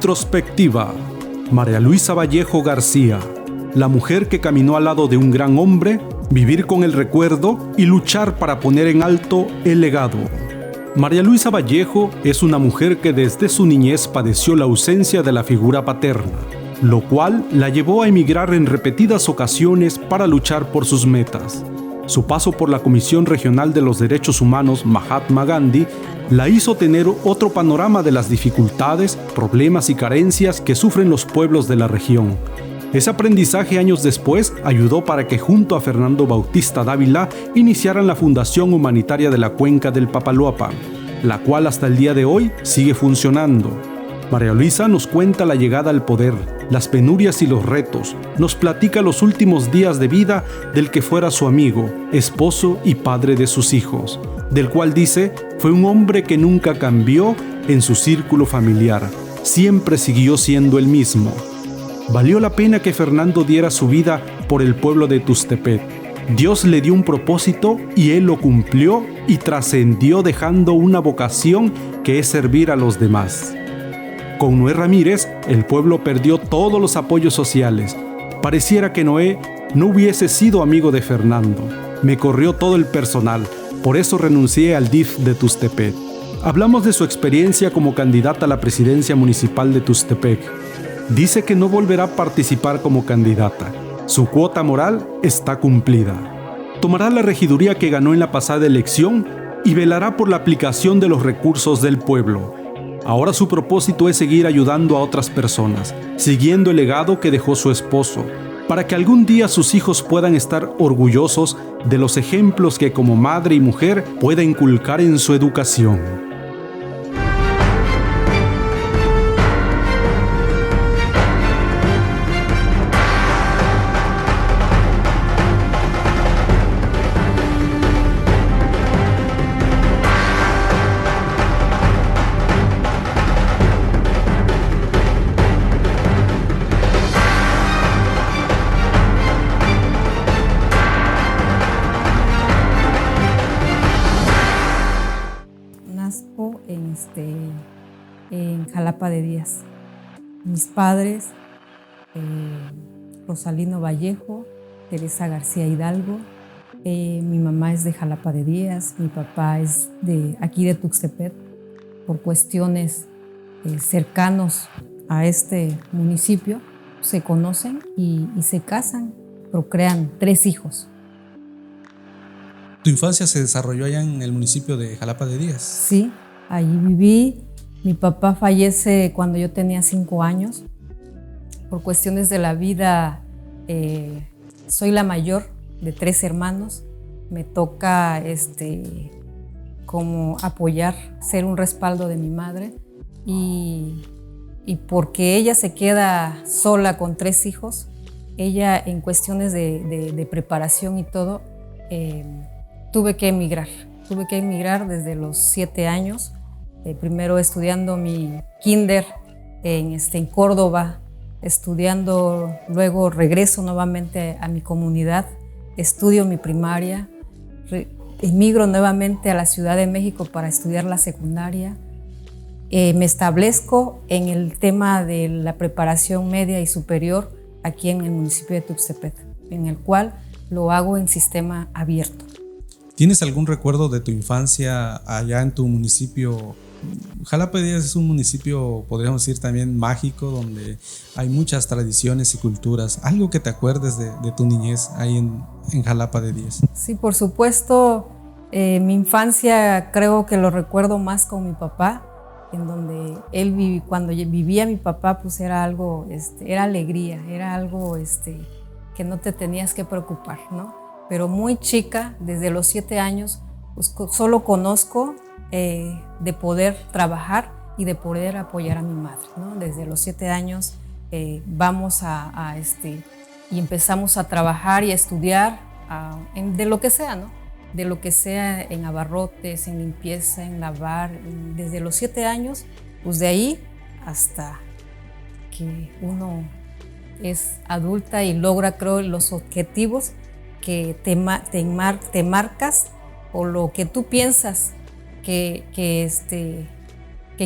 Introspectiva. María Luisa Vallejo García, la mujer que caminó al lado de un gran hombre, vivir con el recuerdo y luchar para poner en alto el legado. María Luisa Vallejo es una mujer que desde su niñez padeció la ausencia de la figura paterna, lo cual la llevó a emigrar en repetidas ocasiones para luchar por sus metas. Su paso por la Comisión Regional de los Derechos Humanos Mahatma Gandhi la hizo tener otro panorama de las dificultades, problemas y carencias que sufren los pueblos de la región. Ese aprendizaje años después ayudó para que junto a Fernando Bautista Dávila iniciaran la Fundación Humanitaria de la Cuenca del Papaloapan, la cual hasta el día de hoy sigue funcionando. María Luisa nos cuenta la llegada al poder, las penurias y los retos, nos platica los últimos días de vida del que fuera su amigo, esposo y padre de sus hijos, del cual dice fue un hombre que nunca cambió en su círculo familiar, siempre siguió siendo el mismo. Valió la pena que Fernando diera su vida por el pueblo de Tuxtepec. Dios le dio un propósito y él lo cumplió y trascendió dejando una vocación que es servir a los demás. Con Noé Ramírez, el pueblo perdió todos los apoyos sociales. Pareciera que Noé no hubiese sido amigo de Fernando. Me corrió todo el personal, por eso renuncié al DIF de Tuxtepec. Hablamos de su experiencia como candidata a la presidencia municipal de Tuxtepec. Dice que no volverá a participar como candidata. Su cuota moral está cumplida. Tomará la regiduría que ganó en la pasada elección y velará por la aplicación de los recursos del pueblo. Ahora su propósito es seguir ayudando a otras personas, siguiendo el legado que dejó su esposo, para que algún día sus hijos puedan estar orgullosos de los ejemplos que como madre y mujer pueda inculcar en su educación. En Jalapa de Díaz. Mis padres, Rosalino Vallejo, Teresa García Hidalgo, mi mamá es de Jalapa de Díaz, mi papá es de aquí de Tuxtepec, por cuestiones cercanos a este municipio, se conocen y se casan, procrean 3 hijos. ¿Tu infancia se desarrolló allá en el municipio de Jalapa de Díaz? Sí, allí viví. Mi papá fallece cuando yo tenía 5 años. Por cuestiones de la vida, soy la mayor de 3 hermanos. Me toca como apoyar, ser un respaldo de mi madre. Y porque ella se queda sola con 3 hijos, ella en cuestiones de preparación y todo, tuve que emigrar. Tuve que emigrar desde los 7 años. Primero estudiando mi kinder en Córdoba, estudiando, luego regreso nuevamente a mi comunidad, estudio mi primaria, emigro nuevamente a la Ciudad de México para estudiar la secundaria, me establezco en el tema de la preparación media y superior aquí en el municipio de Tuxtepec, en el cual lo hago en sistema abierto. ¿Tienes algún recuerdo de tu infancia allá en tu municipio? Jalapa de Díaz es un municipio, podríamos decir, también mágico, donde hay muchas tradiciones y culturas. ¿Algo que te acuerdes de tu niñez ahí en Jalapa de Díaz? Sí, por supuesto. Mi infancia creo que lo recuerdo más con mi papá, en donde él cuando vivía mi papá, pues era algo, era alegría, era algo que no te tenías que preocupar, ¿no? Pero muy chica, desde los 7 años, pues solo conozco de poder trabajar y de poder apoyar a mi madre, ¿no? Desde los 7 años vamos y empezamos a trabajar y a estudiar de lo que sea, ¿no? De lo que sea, en abarrotes, en limpieza, en lavar, desde los 7 años, pues de ahí hasta que uno es adulta y logra, creo, los objetivos que te marcas o lo que tú piensas que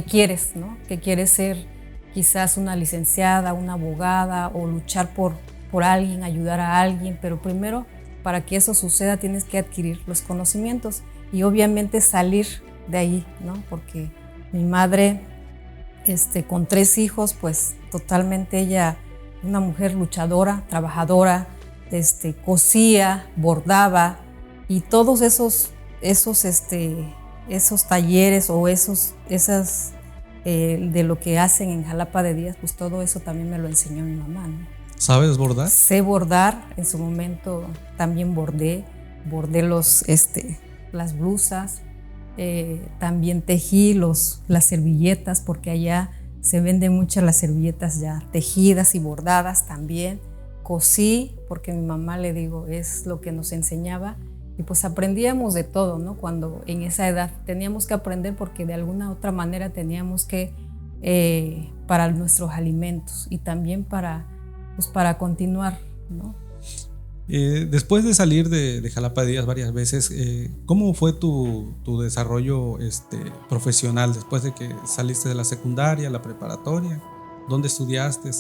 quieres, ¿no? Que quieres ser, quizás una licenciada, una abogada o luchar por alguien, ayudar a alguien, pero primero para que eso suceda tienes que adquirir los conocimientos y obviamente salir de ahí, ¿no? Porque mi madre, con 3 hijos, pues totalmente ella, una mujer luchadora, trabajadora, cosía, bordaba y todos esos talleres o esas de lo que hacen en Jalapa de Díaz, pues todo eso también me lo enseñó mi mamá, ¿no? ¿Sabes bordar? Sé bordar, en su momento también bordé las blusas, también tejí las servilletas, porque allá se venden muchas las servilletas ya tejidas y bordadas también. Cosí, porque mi mamá, le digo, es lo que nos enseñaba. Y pues aprendíamos de todo, ¿no? Cuando en esa edad teníamos que aprender porque de alguna otra manera teníamos que, para nuestros alimentos y también para continuar, ¿no? Después de salir de Jalapa de Díaz varias veces, ¿cómo fue tu desarrollo profesional después de que saliste de la secundaria, la preparatoria? ¿Dónde estudiaste?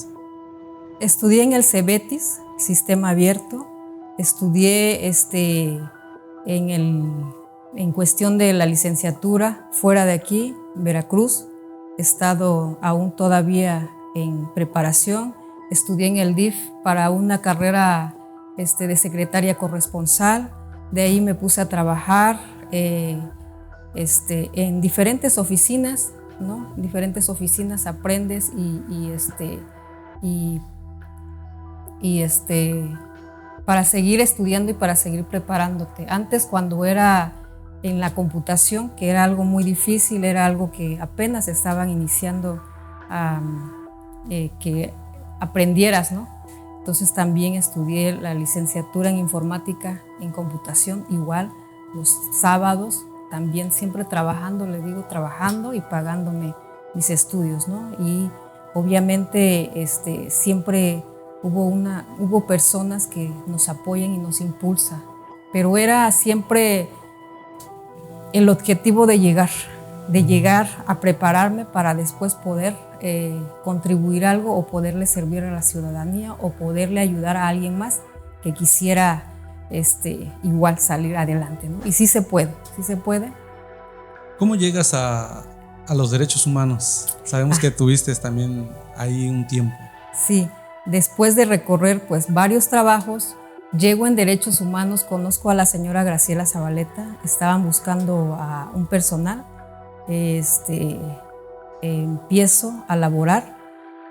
Estudié en el Cebetis, Sistema Abierto. Estudié en cuestión de la licenciatura fuera de aquí, Veracruz. He estado aún todavía en preparación. Estudié en el DIF para una carrera de secretaria corresponsal. De ahí me puse a trabajar en diferentes oficinas, ¿no? En diferentes oficinas aprendes para seguir estudiando y para seguir preparándote. Antes, cuando era en la computación, que era algo muy difícil, era algo que apenas estaban iniciando que aprendieras, ¿no? Entonces también estudié la licenciatura en informática, en computación, igual, los sábados, también siempre trabajando, le digo, trabajando y pagándome mis estudios, ¿no? Y obviamente siempre hubo personas que nos apoyan y nos impulsan, pero era siempre el objetivo de llegar a prepararme para después poder contribuir algo o poderle servir a la ciudadanía o poderle ayudar a alguien más que quisiera igual salir adelante, ¿no? Y sí se puede. ¿Cómo llegas a los derechos humanos? Sabemos que tuviste también ahí un tiempo. Sí, después de recorrer pues varios trabajos, llego en derechos humanos, conozco a la señora Graciela Zabaleta, estaban buscando a un personal, empiezo a laborar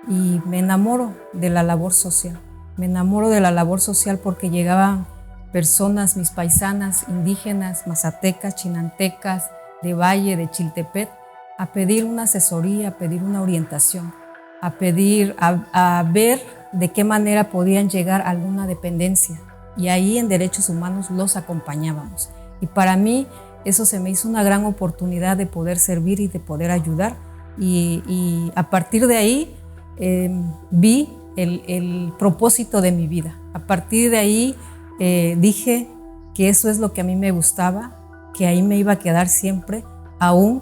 y me enamoro de la labor social. Me enamoro de la labor social porque llegaban personas, mis paisanas, indígenas, mazatecas, chinantecas, de Valle, de Chiltepet, a pedir una asesoría, a pedir una orientación, a ver de qué manera podían llegar a alguna dependencia. Y ahí en Derechos Humanos los acompañábamos. Y para mí eso se me hizo una gran oportunidad de poder servir y de poder ayudar. Y a partir de ahí vi el propósito de mi vida. A partir de ahí dije que eso es lo que a mí me gustaba, que ahí me iba a quedar siempre, aún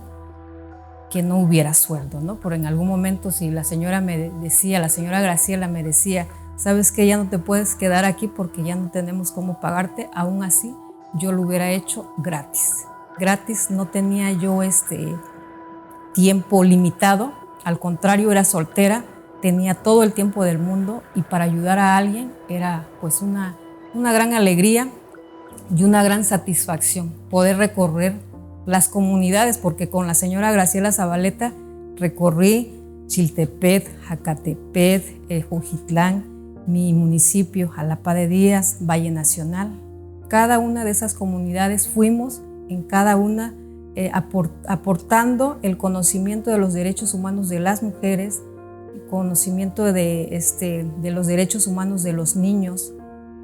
que no hubiera sueldo, ¿no? Por en algún momento si la señora la señora Graciela me decía, sabes que ya no te puedes quedar aquí porque ya no tenemos cómo pagarte, aún así yo lo hubiera hecho gratis. Gratis, no tenía yo tiempo limitado, al contrario, era soltera, tenía todo el tiempo del mundo y para ayudar a alguien era pues una gran alegría y una gran satisfacción poder recorrer las comunidades, porque con la señora Graciela Zabaleta recorrí Chiltepet, Jacatepet, Jujitlán, mi municipio, Jalapa de Díaz, Valle Nacional. Cada una de esas comunidades fuimos, en cada una aportando el conocimiento de los derechos humanos de las mujeres, conocimiento de los derechos humanos de los niños,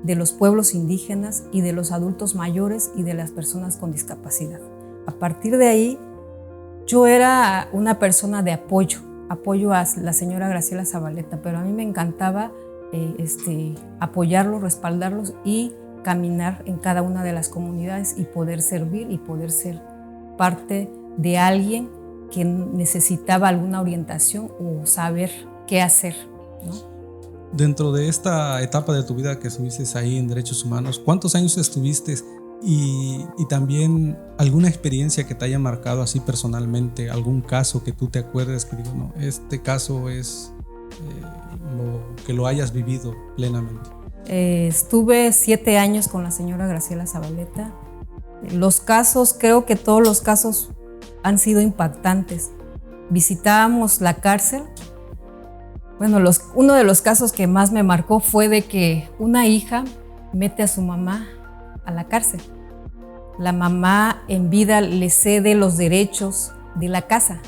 de los pueblos indígenas y de los adultos mayores y de las personas con discapacidad. A partir de ahí, yo era una persona de apoyo a la señora Graciela Zabaleta, pero a mí me encantaba apoyarlos, respaldarlos y caminar en cada una de las comunidades y poder servir y poder ser parte de alguien que necesitaba alguna orientación o saber qué hacer, ¿no? Dentro de esta etapa de tu vida que estuviste ahí en Derechos Humanos, ¿cuántos años estuviste? Y también alguna experiencia que te haya marcado así personalmente, algún caso que tú te acuerdes que digo, no, este caso es que lo hayas vivido plenamente. Estuve 7 años con la señora Graciela Zabaleta. Los casos, creo que todos los casos han sido impactantes. Visitábamos la cárcel. Bueno, uno de los casos que más me marcó fue de que una hija mete a su mamá a la cárcel. La mamá en vida le cede los derechos de la casa.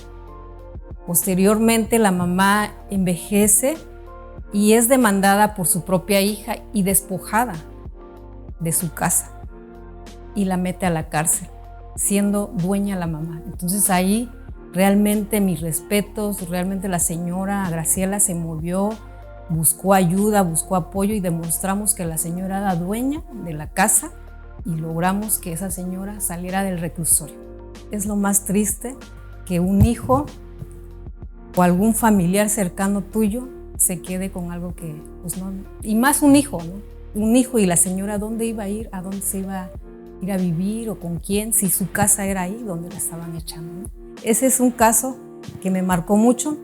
Posteriormente la mamá envejece y es demandada por su propia hija y despojada de su casa y la mete a la cárcel, siendo dueña la mamá. Entonces ahí realmente mis respetos, realmente la señora Graciela se movió, buscó ayuda, buscó apoyo y demostramos que la señora era dueña de la casa y logramos que esa señora saliera del reclusorio. Es lo más triste que un hijo o algún familiar cercano tuyo se quede con algo que, pues no, y más un hijo, ¿no? Un hijo y la señora, ¿dónde iba a ir? ¿A dónde se iba a ir a vivir o con quién? Si su casa era ahí donde la estaban echando, ¿no? Ese es un caso que me marcó mucho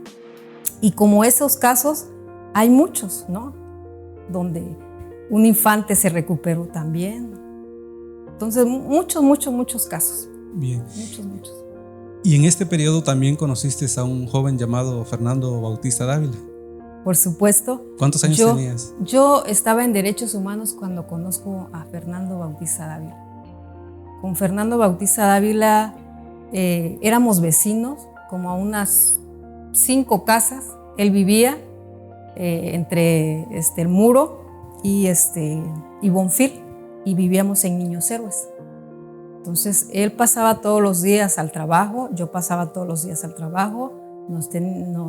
y como esos casos hay muchos, ¿no? Donde un infante se recuperó también. Entonces, muchos casos. Bien. Muchos. Y en este periodo también conociste a un joven llamado Fernando Bautista Dávila. Por supuesto. ¿Cuántos años tenías? Yo estaba en Derechos Humanos cuando conozco a Fernando Bautista Dávila. Con Fernando Bautista Dávila éramos vecinos, como a unas 5 casas. Él vivía entre el Muro y Bonfil, y vivíamos en Niños Héroes. Entonces él pasaba todos los días al trabajo, yo pasaba todos los días al trabajo, nos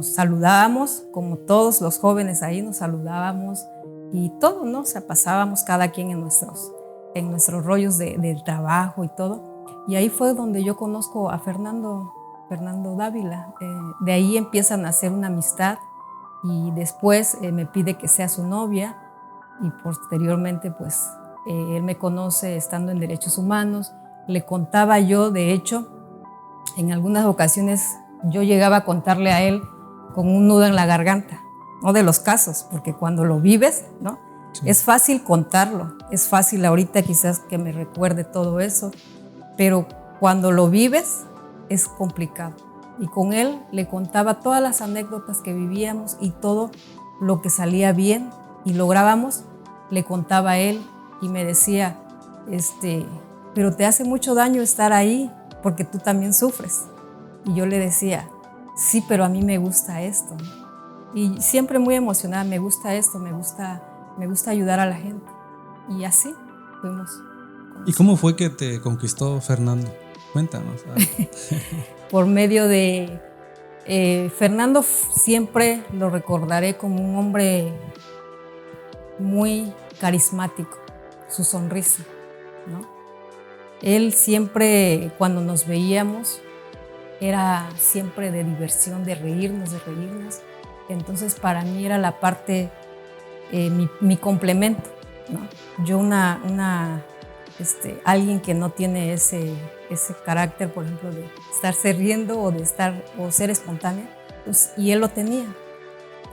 saludábamos, como todos los jóvenes ahí nos saludábamos y todo, ¿no? O sea, pasábamos cada quien en nuestros rollos del trabajo y todo. Y ahí fue donde yo conozco a Fernando Dávila. De ahí empiezan a hacer una amistad y después me pide que sea su novia y posteriormente pues él me conoce estando en Derechos Humanos. Le contaba yo, de hecho, en algunas ocasiones yo llegaba a contarle a él con un nudo en la garganta, no de los casos, porque cuando lo vives, ¿no? Sí. Es fácil contarlo, es fácil ahorita quizás que me recuerde todo eso, pero cuando lo vives es complicado. Y con él le contaba todas las anécdotas que vivíamos y todo lo que salía bien y lográbamos, le contaba a él y me decía, pero te hace mucho daño estar ahí porque tú también sufres. Y yo le decía, sí, pero a mí me gusta esto. Y siempre muy emocionada, me gusta esto, me gusta ayudar a la gente. Y así fuimos. ¿Y cómo fue que te conquistó Fernando? Cuéntanos. Por medio de Fernando, siempre lo recordaré como un hombre muy carismático, su sonrisa, ¿no? Él siempre, cuando nos veíamos, era siempre de diversión, de reírnos. Entonces, para mí era la parte, mi complemento, ¿no? Yo alguien que no tiene ese carácter, por ejemplo, de estarse riendo o ser espontánea, pues, y él lo tenía.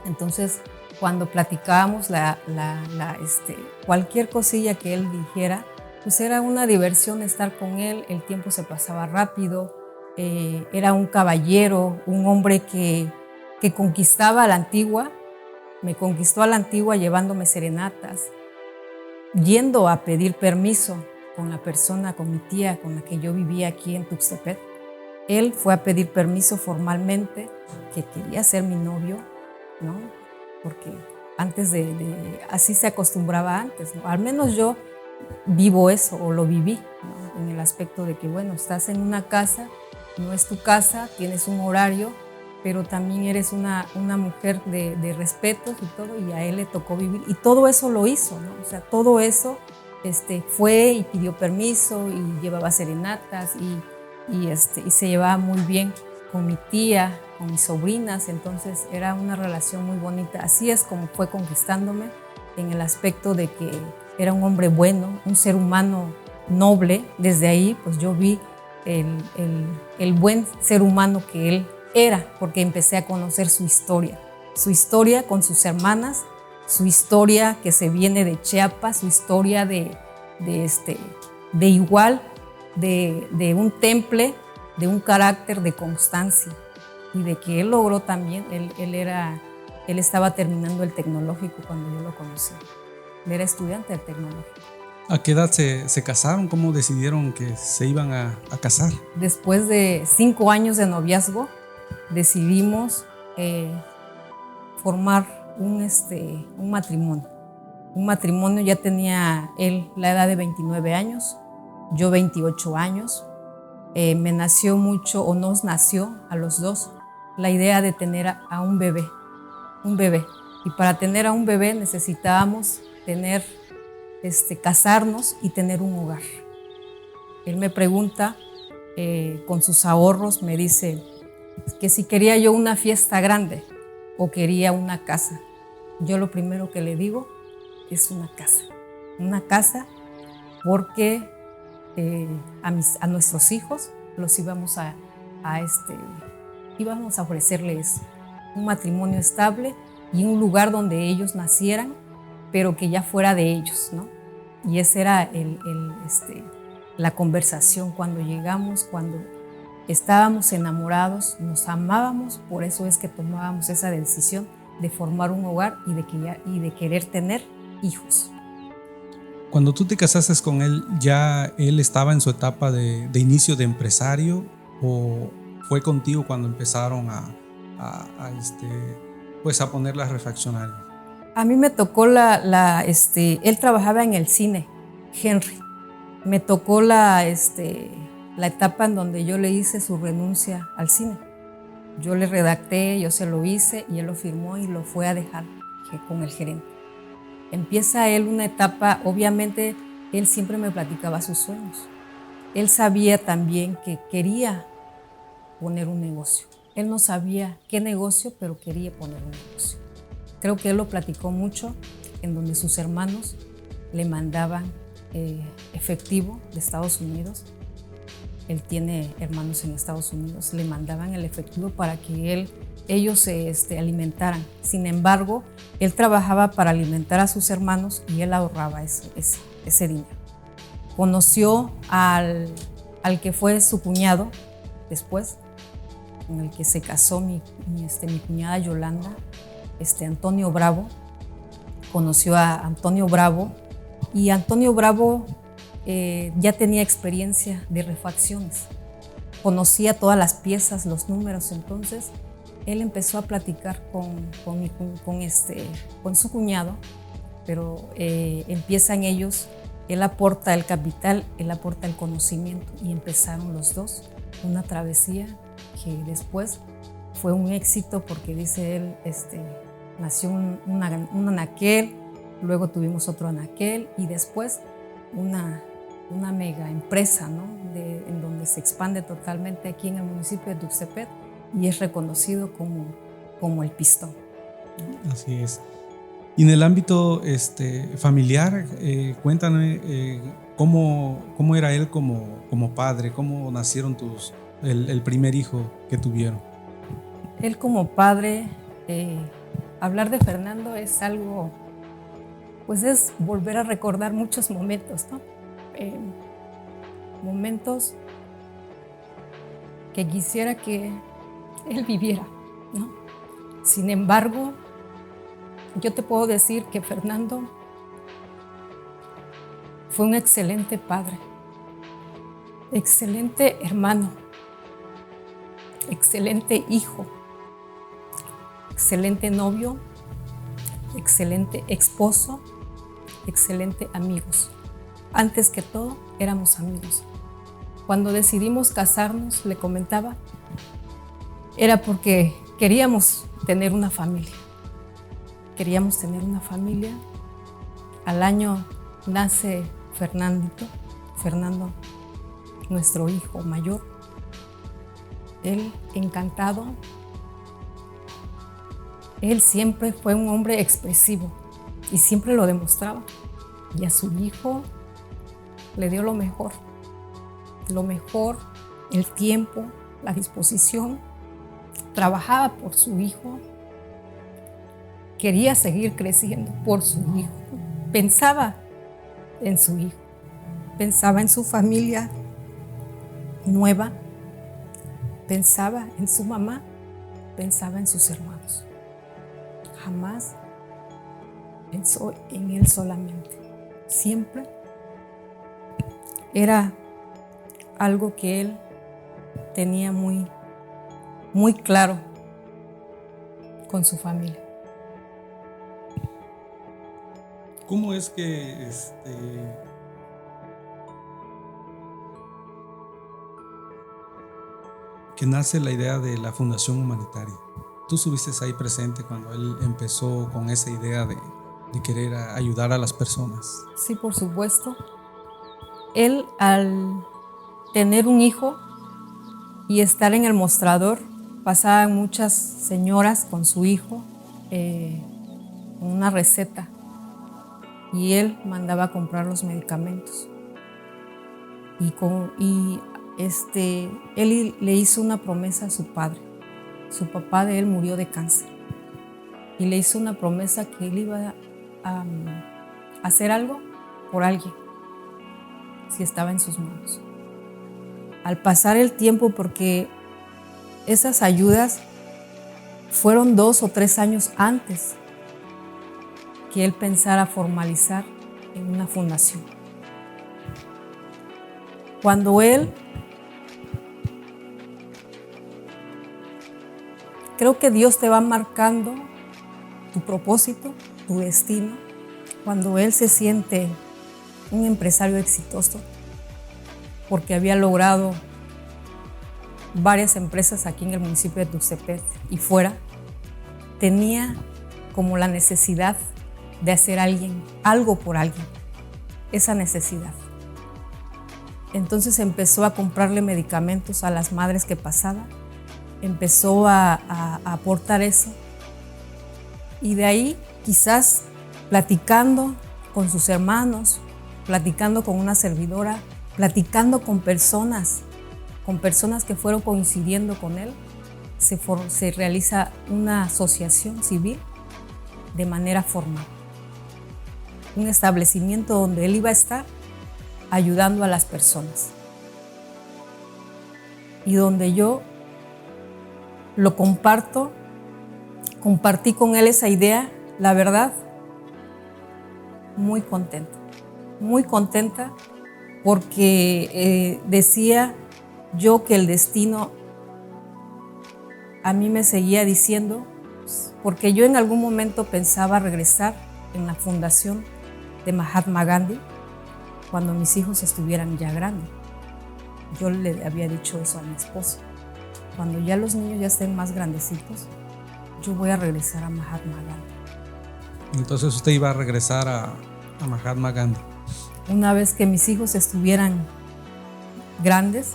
Entonces, cuando platicábamos cualquier cosilla que él dijera, pues era una diversión estar con él, el tiempo se pasaba rápido, era un caballero, un hombre que conquistaba a la antigua, me conquistó a la antigua llevándome serenatas, yendo a pedir permiso con mi tía con la que yo vivía aquí en Tuxtepec. Él fue a pedir permiso formalmente, que quería ser mi novio, ¿no? Porque antes así se acostumbraba antes, ¿no? Al menos yo vivo eso o lo viví, ¿no? En el aspecto de que, bueno, estás en una casa, no es tu casa, tienes un horario, pero también eres una mujer de respetos y todo, y a él le tocó vivir, y todo eso lo hizo, ¿no? O sea, todo eso fue y pidió permiso y llevaba serenatas y se llevaba muy bien con mi tía, con mis sobrinas, entonces era una relación muy bonita. Así es como fue conquistándome en el aspecto de que era un hombre bueno, un ser humano noble. Desde ahí pues yo vi el buen ser humano que él era, porque empecé a conocer su historia con sus hermanas, su historia que se viene de Chiapas, su historia de un temple, de un carácter de constancia y de que él logró también, él estaba terminando el tecnológico cuando yo lo conocí. Él era estudiante del tecnológico. ¿A qué edad se casaron? ¿Cómo decidieron que se iban a casar? Después de 5 años de noviazgo, decidimos formar un matrimonio. Un matrimonio, ya tenía él la edad de 29 años, yo 28 años. Me nació mucho, o nos nació a los dos, la idea de tener a un bebé. Y para tener a un bebé necesitábamos casarnos y tener un hogar. Él me pregunta, con sus ahorros, me dice que si quería yo una fiesta grande o quería una casa. Yo lo primero que le digo es una casa porque a nuestros hijos los íbamos a ofrecerles un matrimonio estable y un lugar donde ellos nacieran, pero que ya fuera de ellos, ¿no? Y esa era la conversación cuando llegamos, cuando estábamos enamorados, nos amábamos, por eso es que tomábamos esa decisión de formar un hogar y de querer tener hijos. Cuando tú te casaste con él, ¿ya él estaba en su etapa de inicio de empresario o fue contigo cuando empezaron a poner las refaccionarias? A mí me tocó él trabajaba en el cine, Henry. Me tocó la etapa en donde yo le hice su renuncia al cine. Yo le redacté, yo se lo hice y él lo firmó y lo fue a dejar con el gerente. Empieza él una etapa, obviamente él siempre me platicaba sus sueños. Él sabía también que quería poner un negocio. Él no sabía qué negocio, pero quería poner un negocio. Creo que él lo platicó mucho, en donde sus hermanos le mandaban efectivo de Estados Unidos. Él tiene hermanos en Estados Unidos, le mandaban el efectivo para que ellos se alimentaran. Sin embargo, él trabajaba para alimentar a sus hermanos y él ahorraba ese dinero. Conoció al que fue su cuñado después, con el que se casó mi cuñada Yolanda, Antonio Bravo. Conoció a Antonio Bravo y Antonio Bravo ya tenía experiencia de refacciones. Conocía todas las piezas, los números, entonces él empezó a platicar con su cuñado, pero empiezan ellos, él aporta el capital, él aporta el conocimiento y empezaron los dos una travesía que después fue un éxito porque dice él, nació un anaquel, luego tuvimos otro anaquel y después una mega empresa, ¿no? En donde se expande totalmente aquí en el municipio de Tuxtepec y es reconocido como el Pistón. Así es. Y en el ámbito familiar, cuéntame cómo era él como padre, cómo nacieron el primer hijo que tuvieron. Él como padre, hablar de Fernando es algo, pues es volver a recordar muchos momentos, ¿no? Momentos que quisiera que él viviera, ¿no? Sin embargo, yo te puedo decir que Fernando fue un excelente padre, excelente hermano, excelente hijo, excelente novio, excelente esposo, excelente amigos. Antes que todo, éramos amigos. Cuando decidimos casarnos, le comentaba, era porque queríamos tener una familia. Queríamos tener una familia. Al año nace Fernando, nuestro hijo mayor. él encantado. Él siempre fue un hombre expresivo y siempre lo demostraba. Y a su hijo le dio lo mejor, el tiempo, la disposición. Trabajaba por su hijo, quería seguir creciendo por su hijo, pensaba en su hijo, pensaba en su familia nueva, pensaba en su mamá, pensaba en sus hermanos. Jamás pensó en él solamente. Siempre era algo que él tenía muy claro con su familia. ¿Cómo es que nace la idea de la Fundación Humanitaria? Tú estuviste ahí presente cuando él empezó con esa idea de querer ayudar a las personas. Sí, por supuesto. Él, al tener un hijo y estar en el mostrador, pasaban muchas señoras con su hijo con una receta, y él mandaba a comprar los medicamentos. Él le hizo una promesa a su padre. Su papá de él murió de cáncer y le hizo una promesa que él iba a hacer algo por alguien si estaba en sus manos. Al pasar el tiempo, porque esas ayudas fueron 2 o 3 años antes que él pensara formalizar en una fundación. Cuando él, creo que Dios te va marcando tu propósito, tu destino. Cuando él se siente un empresario exitoso, porque había logrado varias empresas aquí en el municipio de Tuxtepec y fuera, tenía como la necesidad de hacer algo por alguien, esa necesidad. Entonces empezó a comprarle medicamentos a las madres que pasaban, empezó a aportar eso, y de ahí quizás platicando con sus hermanos, platicando con una servidora, platicando con personas que fueron coincidiendo con él, se realiza una asociación civil de manera formal. Un establecimiento donde él iba a estar ayudando a las personas. Y donde yo lo compartí con él esa idea, la verdad, muy contenta porque decía yo que el destino a mí me seguía diciendo, porque yo en algún momento pensaba regresar en la fundación de Mahatma Gandhi cuando mis hijos estuvieran ya grandes. Yo le había dicho eso a mi esposo: cuando ya los niños ya estén más grandecitos, yo voy a regresar a Mahatma Gandhi. Entonces usted iba a regresar a Mahatma Gandhi. Una vez que mis hijos estuvieran grandes,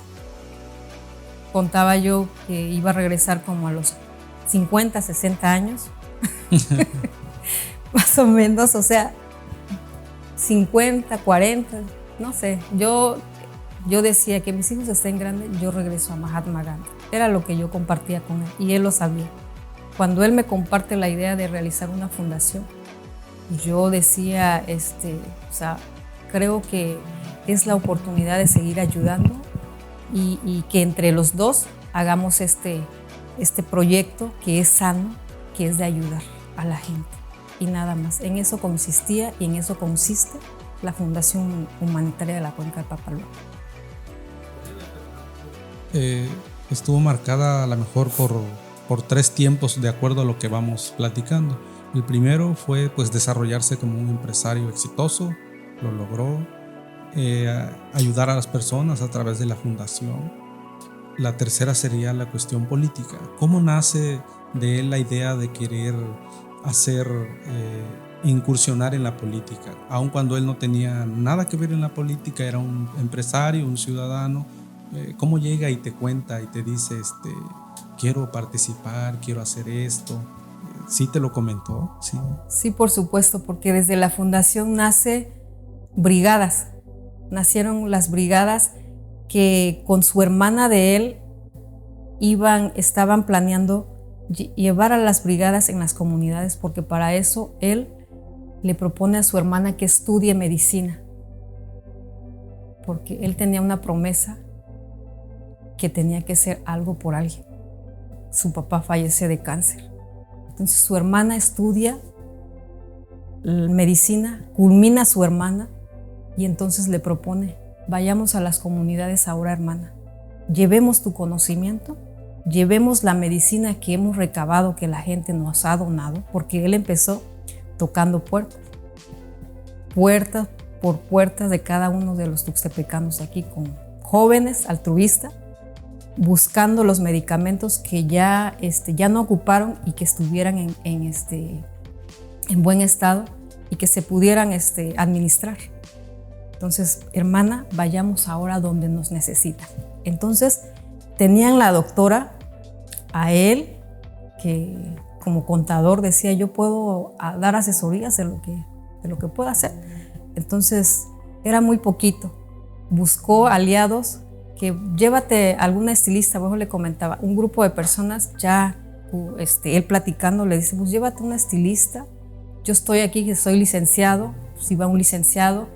contaba yo que iba a regresar como a los 50, 60 años, más o menos, o sea, 50, 40, no sé. Yo decía que mis hijos estén grandes, yo regreso a Mahatma Gandhi. Era lo que yo compartía con él y él lo sabía. Cuando él me comparte la idea de realizar una fundación, yo decía, creo que es la oportunidad de seguir ayudando y que entre los dos hagamos este proyecto que es sano, que es de ayudar a la gente. Y nada más. En eso consistía y en eso consiste la Fundación Humanitaria de la Cuenca de Papaloapan. Estuvo marcada a lo mejor por 3 tiempos, de acuerdo a lo que vamos platicando. El primero fue pues desarrollarse como un empresario exitoso, lo logró, ayudar a las personas a través de la fundación. La tercera sería la cuestión política. ¿Cómo nace de él la idea de querer incursionar en la política? Aun cuando él no tenía nada que ver en la política, era un empresario, un ciudadano, ¿Cómo llega y te cuenta y te dice, quiero participar, quiero hacer esto? ¿Sí te lo comentó? Sí. Sí, por supuesto, porque desde la fundación nacieron las brigadas que con su hermana de él estaban planeando llevar a las brigadas en las comunidades, porque para eso él le propone a su hermana que estudie medicina, porque él tenía una promesa que tenía que hacer algo por alguien. Su papá fallece de cáncer. Entonces su hermana estudia medicina, culmina su hermana y entonces le propone, vayamos a las comunidades ahora, hermana, llevemos tu conocimiento, llevemos la medicina que hemos recabado, que la gente nos ha donado, porque él empezó tocando puertas por puertas de cada uno de los tuxtepecanos aquí, con jóvenes altruistas, buscando los medicamentos que ya no ocuparon y que estuvieran en buen estado y que se pudieran administrar. Entonces, hermana, vayamos ahora donde nos necesitan. Entonces, tenían la doctora a él, que como contador decía, yo puedo dar asesorías de lo que pueda hacer. Entonces, era muy poquito. Buscó aliados, que llévate alguna estilista. Luego le comentaba, un grupo de personas ya, él platicando, le dice, pues llévate una estilista, yo estoy aquí, que soy licenciado, pues iba un licenciado,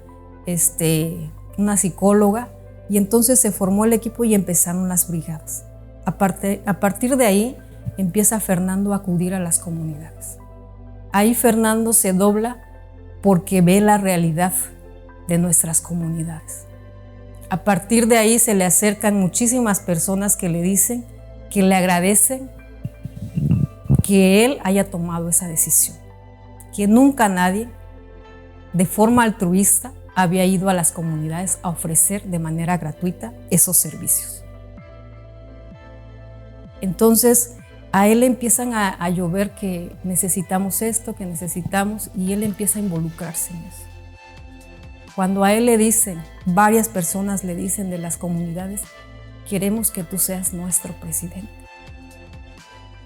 una psicóloga, y entonces se formó el equipo y empezaron las brigadas. A partir de ahí empieza Fernando a acudir a las comunidades. Ahí Fernando se dobla porque ve la realidad de nuestras comunidades. A partir de ahí se le acercan muchísimas personas que le dicen, que le agradecen que él haya tomado esa decisión, que nunca nadie, de forma altruista, había ido a las comunidades a ofrecer de manera gratuita esos servicios. Entonces, a él empiezan a llover que necesitamos esto, que necesitamos, y él empieza a involucrarse en eso. Cuando a él le dicen, varias personas le dicen de las comunidades, queremos que tú seas nuestro presidente,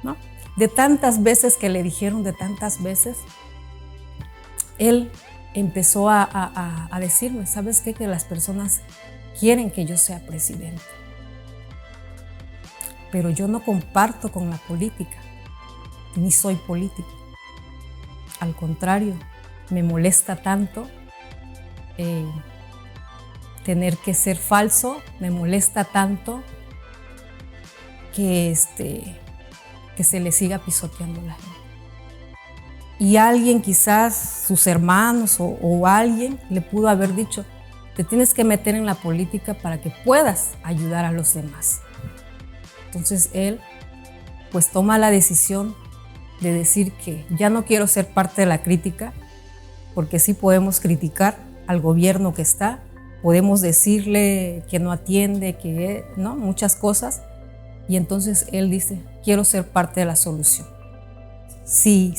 ¿no? De tantas veces que le dijeron, de tantas veces, él empezó a decirme, ¿sabes qué? Que las personas quieren que yo sea presidente. Pero yo no comparto con la política, ni soy político. Al contrario, me molesta tanto tener que ser falso, me molesta tanto que se le siga pisoteando la gente. Y alguien, quizás sus hermanos o alguien, le pudo haber dicho, te tienes que meter en la política para que puedas ayudar a los demás. Entonces él pues toma la decisión de decir que ya no quiero ser parte de la crítica, porque sí podemos criticar al gobierno que está, podemos decirle que no atiende, que no, muchas cosas, y entonces él dice, quiero ser parte de la solución. Si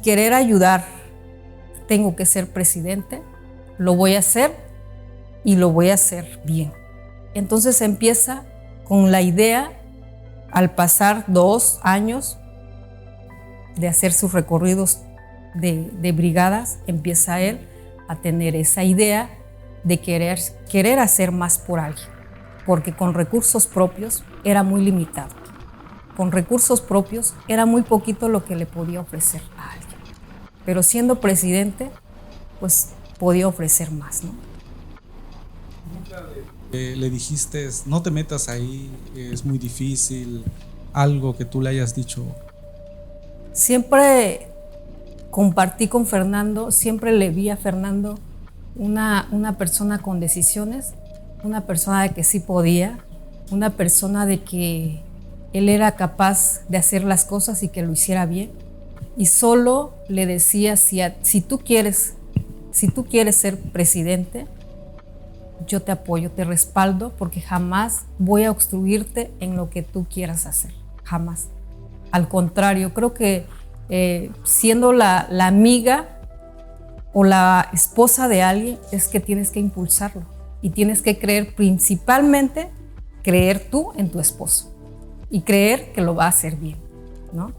querer ayudar tengo que ser presidente, lo voy a hacer y lo voy a hacer bien. Entonces empieza con la idea, al pasar 2 años de hacer sus recorridos de brigadas, empieza él a tener esa idea de querer hacer más por alguien, porque con recursos propios era muy limitado. Con recursos propios era muy poquito lo que le podía ofrecer a alguien. Pero siendo presidente, pues podía ofrecer más, ¿no? Le dijiste, no te metas ahí, es muy difícil, algo que tú le hayas dicho. Siempre compartí con Fernando, siempre le vi a Fernando una persona con decisiones, una persona de que sí podía, una persona de que él era capaz de hacer las cosas y que lo hiciera bien. Y solo le decía, si tú quieres ser presidente, yo te apoyo, te respaldo, porque jamás voy a obstruirte en lo que tú quieras hacer, jamás. Al contrario, creo que siendo la amiga o la esposa de alguien, es que tienes que impulsarlo, y tienes que creer, principalmente, creer tú en tu esposo y creer que lo va a hacer bien, ¿no?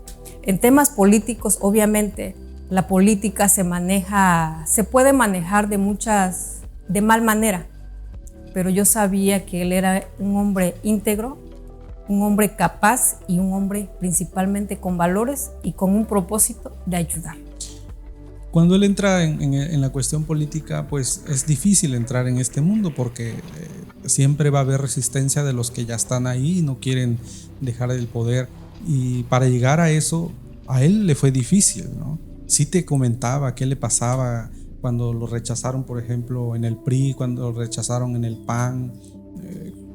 En temas políticos, obviamente, la política se puede manejar de mal manera, pero yo sabía que él era un hombre íntegro, un hombre capaz y un hombre principalmente con valores y con un propósito de ayudar. Cuando él entra en la cuestión política, pues es difícil entrar en este mundo porque siempre va a haber resistencia de los que ya están ahí y no quieren dejar el poder. Y para llegar a eso, a él le fue difícil, ¿no? Sí te comentaba qué le pasaba cuando lo rechazaron, por ejemplo, en el PRI, cuando lo rechazaron en el PAN.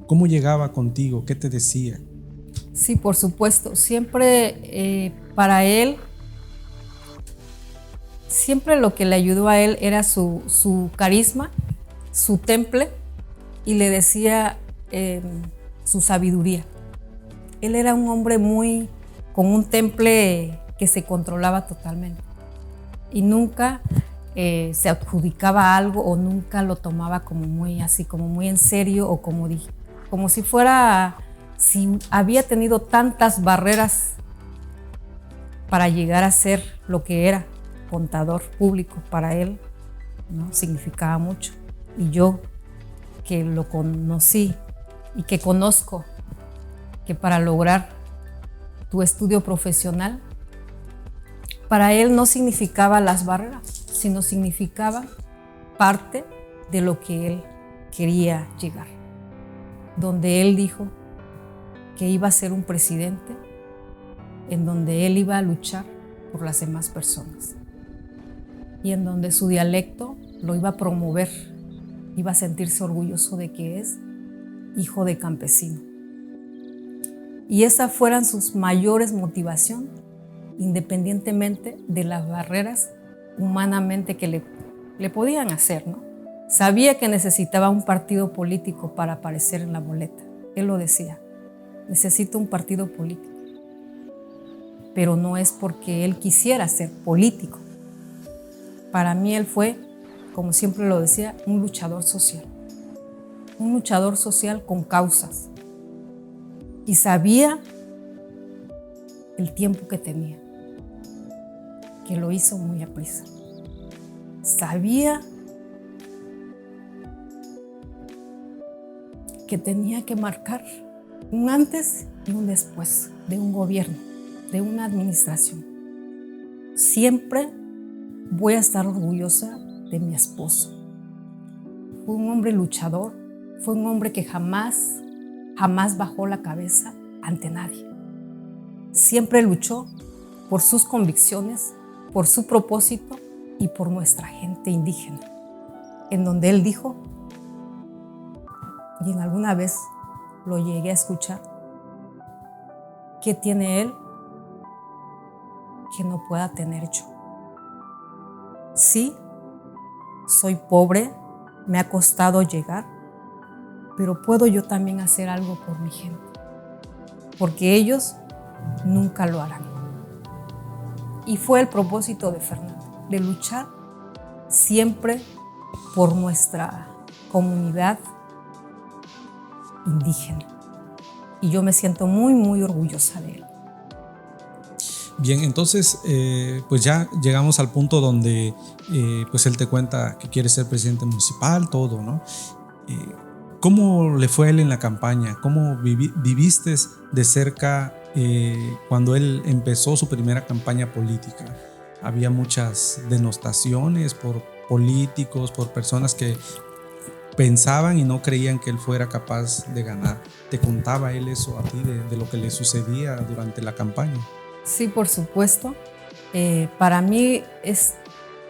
¿Cómo llegaba contigo? ¿Qué te decía? Sí, por supuesto. Siempre para él, siempre lo que le ayudó a él era su carisma, su temple, y le decía su sabiduría. Él era un hombre con un temple que se controlaba totalmente y nunca se adjudicaba algo o nunca lo tomaba como muy en serio o como si había tenido tantas barreras para llegar a ser lo que era contador público. Para él, ¿no? Significaba mucho. Y yo, que lo conocí y que conozco que para lograr tu estudio profesional, para él no significaba las barreras, sino significaba parte de lo que él quería llegar. Donde él dijo que iba a ser un presidente en donde él iba a luchar por las demás personas y en donde su dialecto lo iba a promover, iba a sentirse orgulloso de que es hijo de campesino. Y esas fueran sus mayores motivaciones, independientemente de las barreras humanamente que le podían hacer, ¿no? Sabía que necesitaba un partido político para aparecer en la boleta. Él lo decía, necesito un partido político. Pero no es porque él quisiera ser político. Para mí él fue, como siempre lo decía, un luchador social. Un luchador social con causas. Y sabía el tiempo que tenía, que lo hizo muy aprisa. Sabía que tenía que marcar un antes y un después de un gobierno, de una administración. Siempre voy a estar orgullosa de mi esposo. Fue un hombre luchador, fue un hombre que jamás bajó la cabeza ante nadie. Siempre luchó por sus convicciones, por su propósito y por nuestra gente indígena, en donde él dijo, y en alguna vez lo llegué a escuchar, ¿qué tiene él que no pueda tener yo? Sí, soy pobre, me ha costado llegar, pero puedo yo también hacer algo por mi gente, porque ellos nunca lo harán. Y fue el propósito de Fernando, de luchar siempre por nuestra comunidad indígena. Y yo me siento muy, muy orgullosa de él. Bien, entonces pues ya llegamos al punto donde pues él te cuenta que quiere ser presidente municipal, todo, ¿no? ¿Cómo le fue a él en la campaña? ¿Cómo viviste de cerca cuando él empezó su primera campaña política? Había muchas denostaciones por políticos, por personas que pensaban y no creían que él fuera capaz de ganar. ¿Te contaba él eso a ti de lo que le sucedía durante la campaña? Sí, por supuesto. Para mí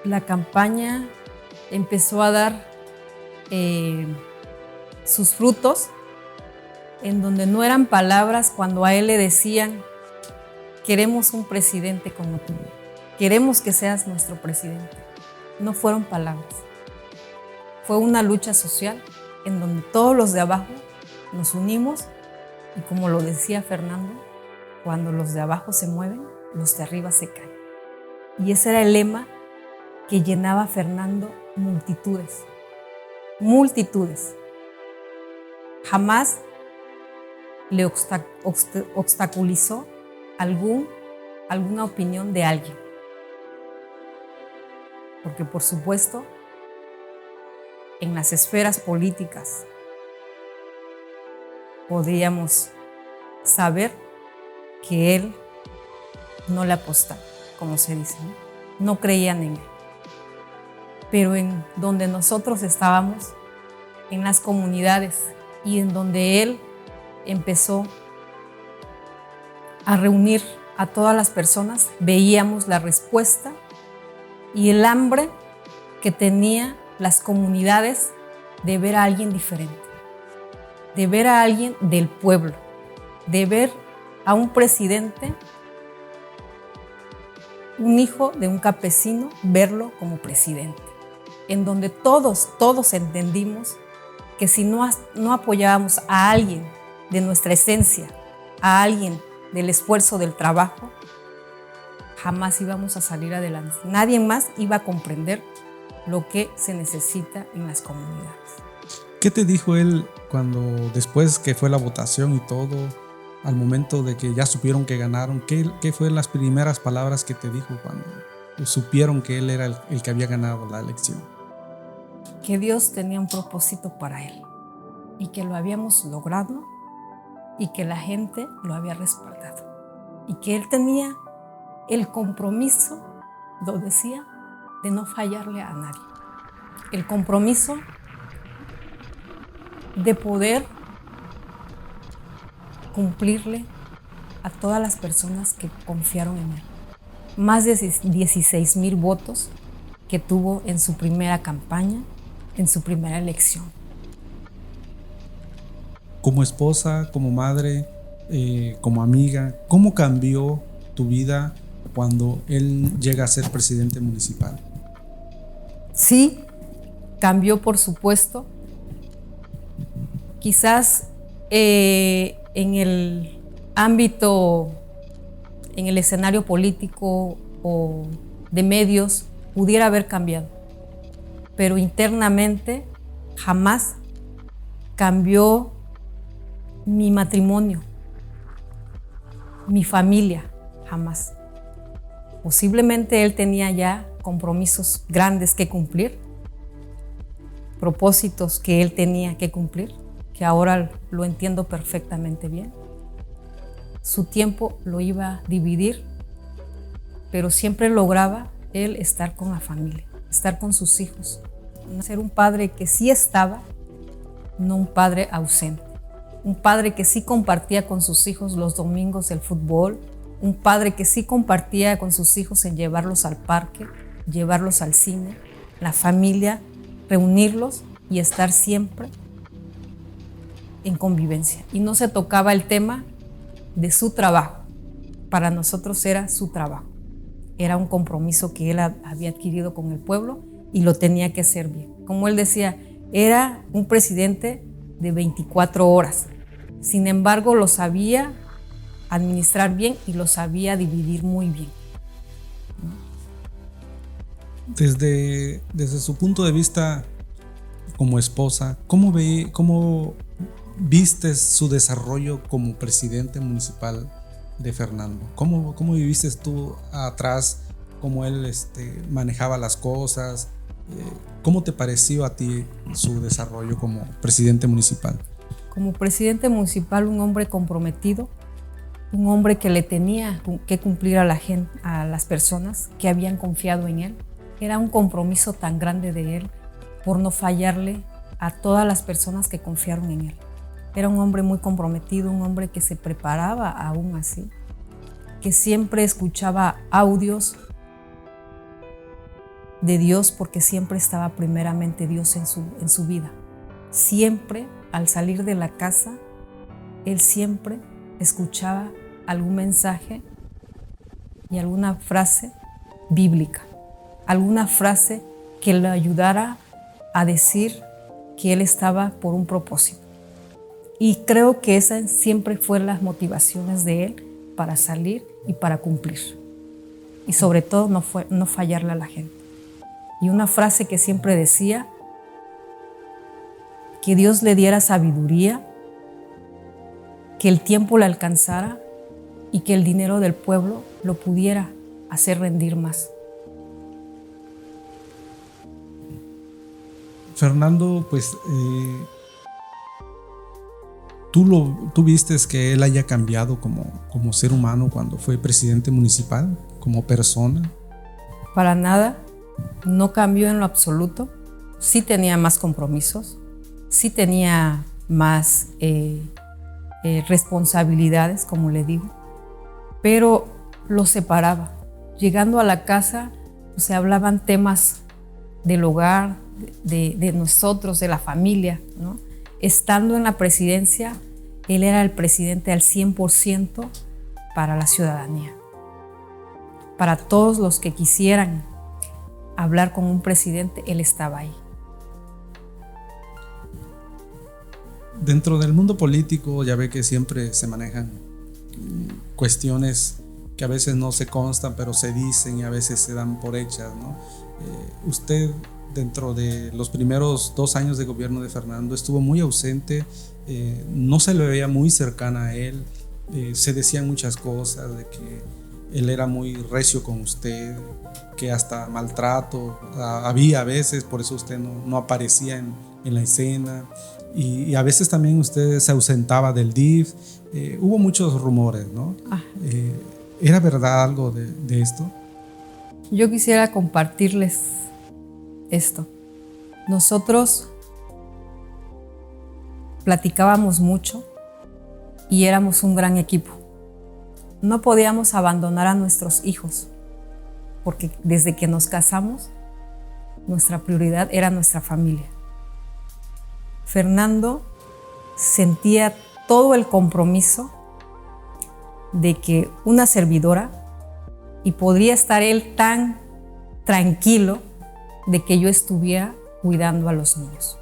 la campaña empezó a dar sus frutos, en donde no eran palabras cuando a él le decían, queremos un presidente como tú, queremos que seas nuestro presidente. No fueron palabras. Fue una lucha social en donde todos los de abajo nos unimos y, como lo decía Fernando, cuando los de abajo se mueven, los de arriba se caen. Y ese era el lema que llenaba Fernando multitudes. Multitudes. Jamás le obstaculizó alguna opinión de alguien. Porque por supuesto, en las esferas políticas podríamos saber que él no le apostaba, como se dice, no creían en él. Pero en donde nosotros estábamos, en las comunidades y en donde él empezó a reunir a todas las personas, veíamos la respuesta y el hambre que tenía las comunidades de ver a alguien diferente, de ver a alguien del pueblo, de ver a un presidente, un hijo de un campesino, verlo como presidente, en donde todos entendimos que si no apoyábamos a alguien de nuestra esencia, a alguien del esfuerzo del trabajo, jamás íbamos a salir adelante. Nadie más iba a comprender lo que se necesita en las comunidades. ¿Qué te dijo él cuando después que fue la votación y todo, al momento de que ya supieron que ganaron? ¿Qué fue las primeras palabras que te dijo cuando supieron que él era el que había ganado la elección? Que Dios tenía un propósito para él y que lo habíamos logrado y que la gente lo había respaldado y que él tenía el compromiso, lo decía, de no fallarle a nadie. El compromiso de poder cumplirle a todas las personas que confiaron en él. Más de 16,000 votos que tuvo en su primera campaña, en su primera elección. Como esposa, como madre, como amiga, ¿cómo cambió tu vida cuando él llega a ser presidente municipal? Sí, cambió, por supuesto. Quizás en el ámbito, en el escenario político o de medios, pudiera haber cambiado. Pero internamente jamás cambió mi matrimonio, mi familia, jamás. Posiblemente él tenía ya compromisos grandes que cumplir, propósitos que él tenía que cumplir, que ahora lo entiendo perfectamente bien. Su tiempo lo iba a dividir, pero siempre lograba él estar con la familia, estar con sus hijos, ser un padre que sí estaba, no un padre ausente, un padre que sí compartía con sus hijos los domingos el fútbol, un padre que sí compartía con sus hijos en llevarlos al parque, llevarlos al cine, la familia, reunirlos y estar siempre en convivencia. Y no se tocaba el tema de su trabajo. Para nosotros era su trabajo. Era un compromiso que él había adquirido con el pueblo y lo tenía que hacer bien. Como él decía, era un presidente de 24 horas. Sin embargo, lo sabía administrar bien y lo sabía dividir muy bien. Desde su punto de vista como esposa, ¿cómo viste su desarrollo como presidente municipal de Fernando? ¿Cómo viviste tú atrás, cómo él manejaba las cosas? ¿Cómo te pareció a ti su desarrollo como presidente municipal? Como presidente municipal, un hombre comprometido, un hombre que le tenía que cumplir a la gente, a las personas que habían confiado en él. Era un compromiso tan grande de él por no fallarle a todas las personas que confiaron en él. Era un hombre muy comprometido, un hombre que se preparaba aún así, que siempre escuchaba audios de Dios porque siempre estaba primeramente Dios en su vida. Siempre, al salir de la casa, él siempre escuchaba algún mensaje y alguna frase bíblica, alguna frase que le ayudara a decir que él estaba por un propósito. Y creo que esas siempre fueron las motivaciones de él para salir y para cumplir. Y sobre todo no fallarle a la gente. Y una frase que siempre decía, que Dios le diera sabiduría que el tiempo le alcanzara y que el dinero del pueblo lo pudiera hacer rendir más. Fernando, pues ¿tú vistes que él haya cambiado como ser humano cuando fue presidente municipal, como persona? Para nada, no cambió en lo absoluto. Sí tenía más compromisos, sí tenía más responsabilidades, como le digo, pero lo separaba. Llegando a la casa, pues, se hablaban temas del hogar, de nosotros, de la familia, ¿no? Estando en la presidencia, él era el presidente al 100% para la ciudadanía. Para todos los que quisieran hablar con un presidente, él estaba ahí. Dentro del mundo político ya ve que siempre se manejan cuestiones que a veces no se constan, pero se dicen y a veces se dan por hechas, ¿no? Usted, dentro de los primeros 2 años de gobierno de Fernando, estuvo muy ausente, no se le veía muy cercana a él, se decían muchas cosas de que él era muy recio con usted, que hasta maltrato había a veces, por eso usted no aparecía en la escena, y a veces también usted se ausentaba del DIF. Hubo muchos rumores, ¿no? ¿Era verdad algo de esto? Yo quisiera compartirles esto. Nosotros platicábamos mucho y éramos un gran equipo. No podíamos abandonar a nuestros hijos, porque desde que nos casamos, nuestra prioridad era nuestra familia. Fernando sentía todo el compromiso de que una servidora, y podría estar él tan tranquilo de que yo estuviera cuidando a los niños.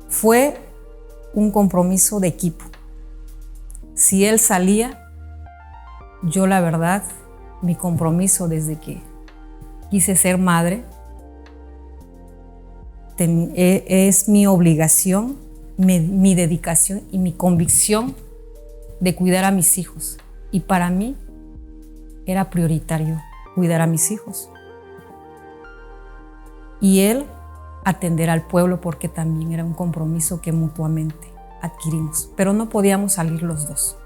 Fue un compromiso de equipo. Si él salía, yo la verdad, mi compromiso desde que quise ser madre, es mi obligación, mi dedicación y mi convicción de cuidar a mis hijos. Y para mí era prioritario cuidar a mis hijos. Y él atender al pueblo, porque también era un compromiso que mutuamente adquirimos. Pero no podíamos salir los dos.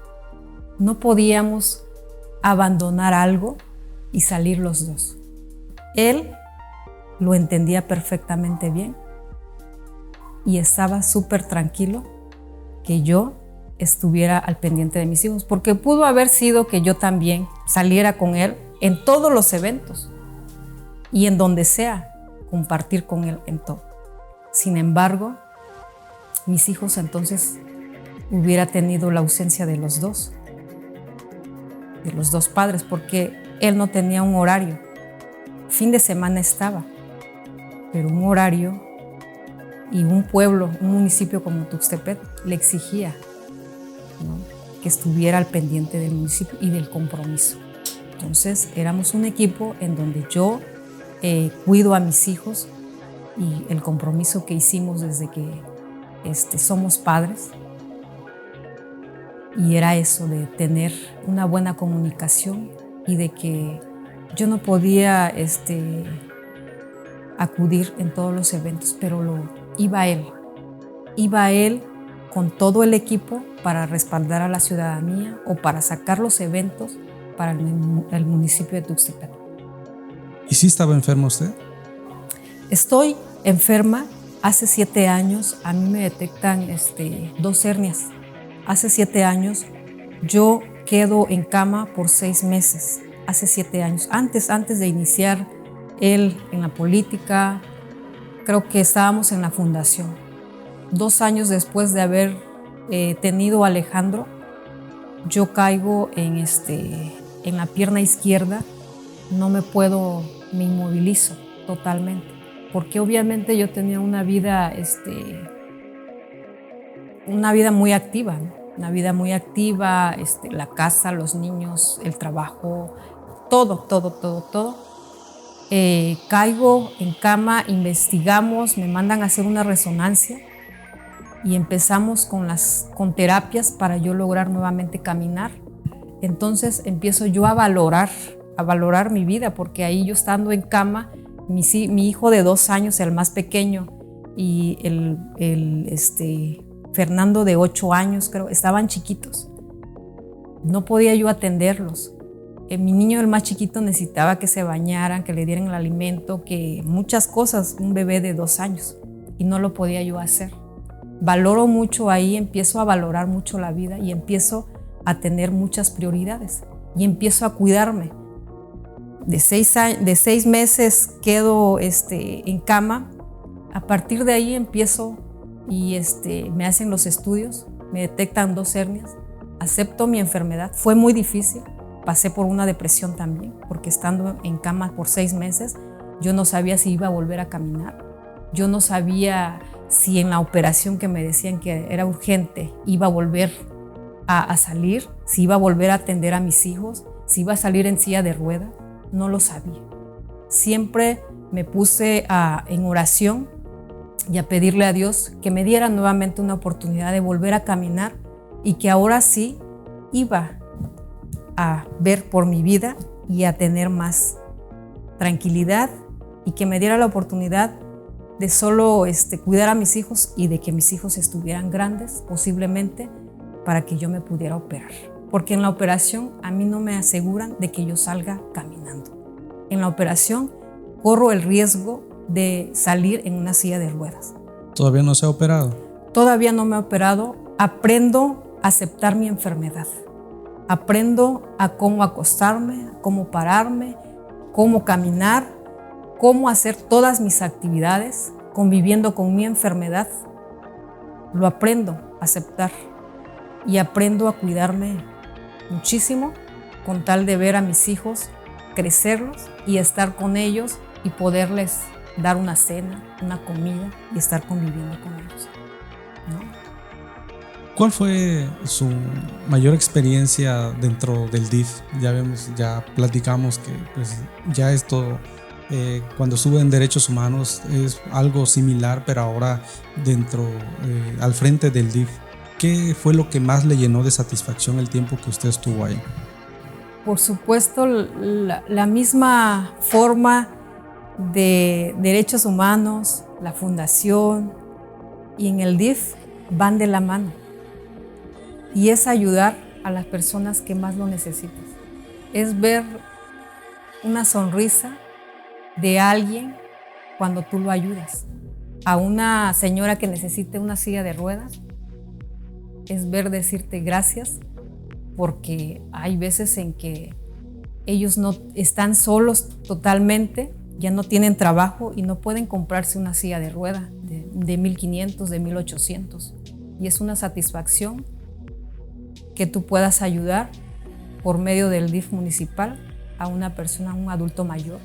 No podíamos abandonar algo y salir los dos. Él lo entendía perfectamente bien y estaba súper tranquilo que yo estuviera al pendiente de mis hijos, porque pudo haber sido que yo también saliera con él en todos los eventos y en donde sea, compartir con él en todo. Sin embargo, mis hijos entonces hubiera tenido la ausencia de los dos padres, porque él no tenía un horario. Fin de semana estaba, pero un horario y un pueblo, un municipio como Tuxtepec le exigía, ¿no?, que estuviera al pendiente del municipio y del compromiso. Entonces éramos un equipo en donde yo cuido a mis hijos, y el compromiso que hicimos desde que somos padres, y era eso de tener una buena comunicación y de que yo no podía acudir en todos los eventos, pero iba él con todo el equipo para respaldar a la ciudadanía o para sacar los eventos para el municipio de Tuxtepec. ¿Y sí estaba enfermo usted? Estoy enferma. Hace 7 años a mí me detectan 2 hernias. Hace 7 años yo quedo en cama por 6 meses. Hace 7 años, antes de iniciar él en la política, creo que estábamos en la fundación. 2 años después de haber tenido a Alejandro, yo caigo en la pierna izquierda, me inmovilizo totalmente, porque obviamente yo tenía una vida muy activa, ¿no? Una vida muy activa, la casa, los niños, el trabajo, todo. Caigo en cama, investigamos, me mandan a hacer una resonancia y empezamos con terapias para yo lograr nuevamente caminar. Entonces empiezo yo a valorar mi vida, porque ahí yo estando en cama, mi hijo de 2 años, el más pequeño, y Fernando de 8 años, creo, estaban chiquitos. No podía yo atenderlos. Mi niño, el más chiquito, necesitaba que se bañaran, que le dieran el alimento, que muchas cosas, un bebé de 2 años, y no lo podía yo hacer. Valoro mucho ahí, empiezo a valorar mucho la vida y empiezo a tener muchas prioridades y empiezo a cuidarme. De 6 meses quedo en cama. A partir de ahí empiezo y me hacen los estudios, me detectan 2 hernias, acepto mi enfermedad. Fue muy difícil, pasé por una depresión también, porque estando en cama por 6 meses, yo no sabía si iba a volver a caminar, yo no sabía si en la operación que me decían que era urgente iba a volver a salir, si iba a volver a atender a mis hijos, si iba a salir en silla de ruedas, no lo sabía. Siempre me puse en oración y a pedirle a Dios que me diera nuevamente una oportunidad de volver a caminar y que ahora sí iba a ver por mi vida y a tener más tranquilidad y que me diera la oportunidad de solo cuidar a mis hijos y de que mis hijos estuvieran grandes posiblemente para que yo me pudiera operar. Porque en la operación a mí no me aseguran de que yo salga caminando. En la operación corro el riesgo de salir en una silla de ruedas. ¿Todavía no se ha operado? Todavía no me he operado. Aprendo a aceptar mi enfermedad. Aprendo a cómo acostarme, a cómo pararme, cómo caminar, cómo hacer todas mis actividades conviviendo con mi enfermedad. Lo aprendo a aceptar y aprendo a cuidarme muchísimo con tal de ver a mis hijos crecerlos y estar con ellos y poderles dar una cena, una comida y estar conviviendo con ellos, ¿no? ¿Cuál fue su mayor experiencia dentro del DIF? Ya platicamos que pues, ya esto, cuando estuve en Derechos Humanos, es algo similar, pero ahora al frente del DIF. ¿Qué fue lo que más le llenó de satisfacción el tiempo que usted estuvo ahí? Por supuesto, la misma forma de Derechos Humanos, la Fundación y en el DIF van de la mano. Y es ayudar a las personas que más lo necesitan. Es ver una sonrisa de alguien cuando tú lo ayudas. A una señora que necesite una silla de ruedas, es ver decirte gracias, porque hay veces en que ellos no están solos totalmente, ya no tienen trabajo y no pueden comprarse una silla de ruedas de 1,500, de 1,800. Y es una satisfacción que tú puedas ayudar por medio del DIF municipal a una persona, a un adulto mayor,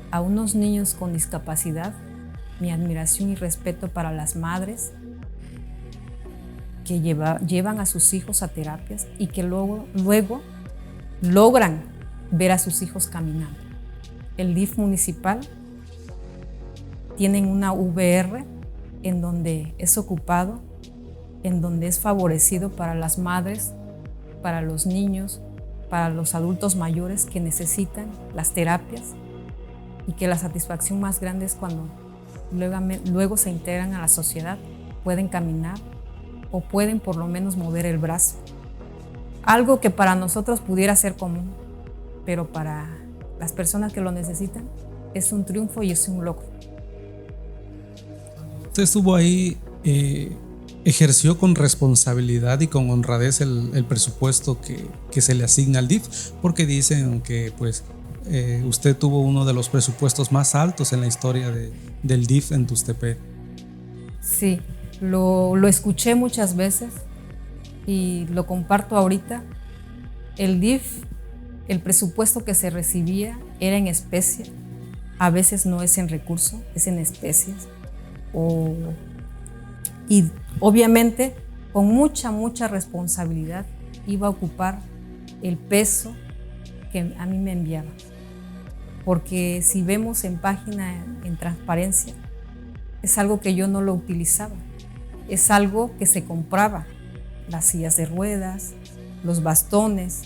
a unos niños con discapacidad. Mi admiración y respeto para las madres que llevan a sus hijos a terapias y que luego logran ver a sus hijos caminando. El DIF municipal tienen una VR en donde es ocupado, en donde es favorecido para las madres, para los niños, para los adultos mayores que necesitan las terapias, y que la satisfacción más grande es cuando luego se integran a la sociedad, pueden caminar o pueden por lo menos mover el brazo. Algo que para nosotros pudiera ser común, pero para las personas que lo necesitan es un triunfo y es un logro. Usted estuvo ahí, ejerció con responsabilidad y con honradez el presupuesto que se le asigna al DIF, porque dicen que pues, usted tuvo uno de los presupuestos más altos en la historia del DIF en Tuxtepec. Sí, lo escuché muchas veces y lo comparto ahorita. El DIF, el presupuesto que se recibía era en especie, a veces no es en recurso, es en especies. Y obviamente con mucha responsabilidad iba a ocupar el peso que a mí me enviaban. Porque si vemos en página, en transparencia, es algo que yo no lo utilizaba. es algo que se compraba. Las sillas de ruedas, los bastones,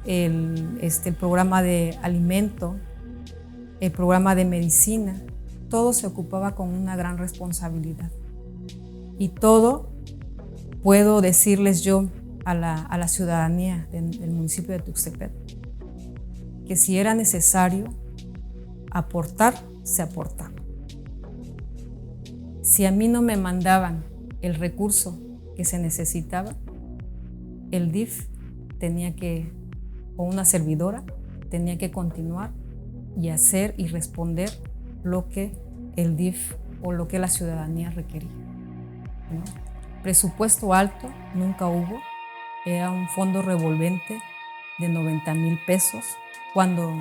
el programa de alimento, el programa de medicina, todo se ocupaba con una gran responsabilidad. Y todo, puedo decirles yo a la ciudadanía del municipio de Tuxtepec, que si era necesario aportar, se aportaba. Si a mí no me mandaban el recurso que se necesitaba, el DIF tenía que, o una servidora, tenía que continuar y hacer y responder lo que el DIF o lo que la ciudadanía requería, ¿no? Presupuesto alto nunca hubo, era un fondo revolvente de 90,000 pesos. Cuando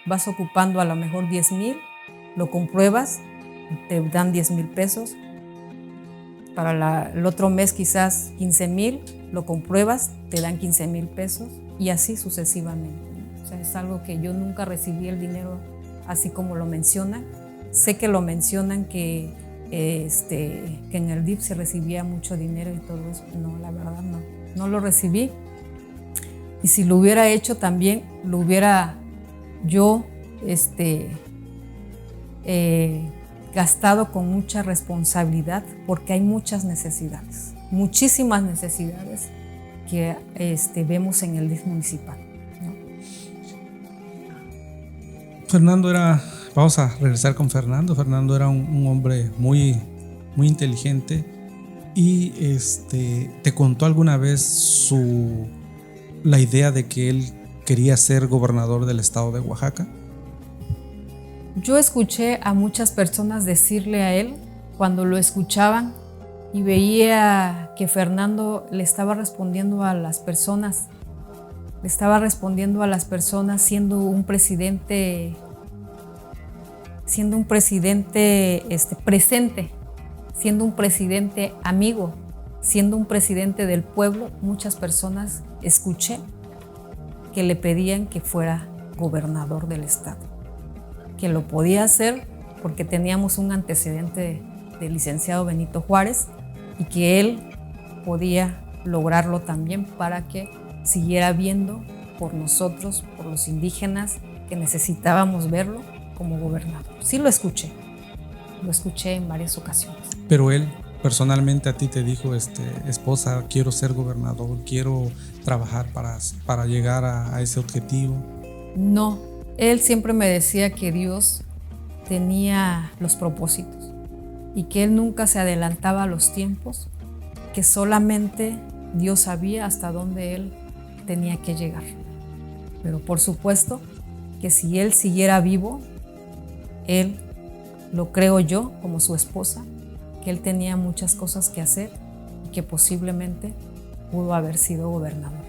vas ocupando a lo mejor 10,000, lo compruebas, te dan 10,000 pesos. Para el otro mes quizás 15,000, lo compruebas, te dan 15,000 pesos y así sucesivamente, ¿no? O sea, es algo que yo nunca recibí el dinero así como lo mencionan. Sé que lo mencionan que en el DIF se recibía mucho dinero y todo eso. No, la verdad no lo recibí. Y si lo hubiera hecho también, lo hubiera yo gastado con mucha responsabilidad, porque hay muchas necesidades, muchísimas necesidades que vemos en el DIF municipal, ¿no? Fernando vamos a regresar con Fernando. Fernando era un hombre muy, muy inteligente y te contó alguna vez la idea de que él quería ser gobernador del estado de Oaxaca. Yo escuché a muchas personas decirle a él, cuando lo escuchaban y veía que Fernando le estaba respondiendo a las personas siendo un presidente presente, siendo un presidente amigo, siendo un presidente del pueblo. Muchas personas escuché que le pedían que fuera gobernador del estado, que lo podía hacer porque teníamos un antecedente del licenciado Benito Juárez y que él podía lograrlo también para que siguiera viendo por nosotros, por los indígenas, que necesitábamos verlo como gobernador. Sí lo escuché en varias ocasiones. Pero él personalmente a ti te dijo, esposa, quiero ser gobernador, quiero trabajar para llegar a ese objetivo. No, él siempre me decía que Dios tenía los propósitos y que él nunca se adelantaba a los tiempos, que solamente Dios sabía hasta dónde él tenía que llegar. Pero por supuesto que si él siguiera vivo, él, lo creo yo como su esposa, que él tenía muchas cosas que hacer y que posiblemente pudo haber sido gobernador.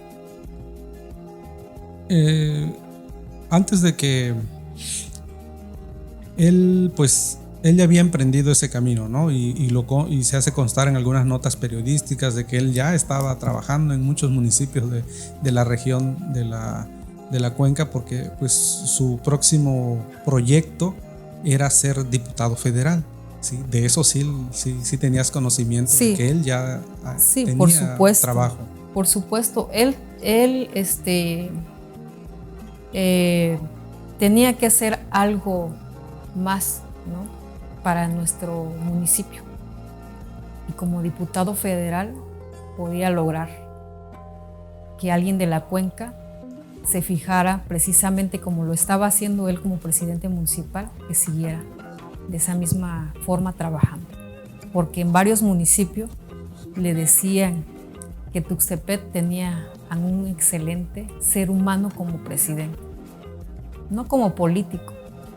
Antes de que él ya había emprendido ese camino, ¿no? Y se hace constar en algunas notas periodísticas de que él ya estaba trabajando en muchos municipios de la región de la cuenca, porque pues su próximo proyecto era ser diputado federal. ¿Sí? De eso sí tenías conocimiento, sí, de que él ya sí, tenía por supuesto, trabajo. Por supuesto, él tenía que hacer algo más, ¿no?, para nuestro municipio. Y como diputado federal podía lograr que alguien de la cuenca se fijara precisamente como lo estaba haciendo él como presidente municipal, que siguiera de esa misma forma trabajando. Porque en varios municipios le decían que Tuxtepec tenía a un excelente ser humano como presidente. No como político,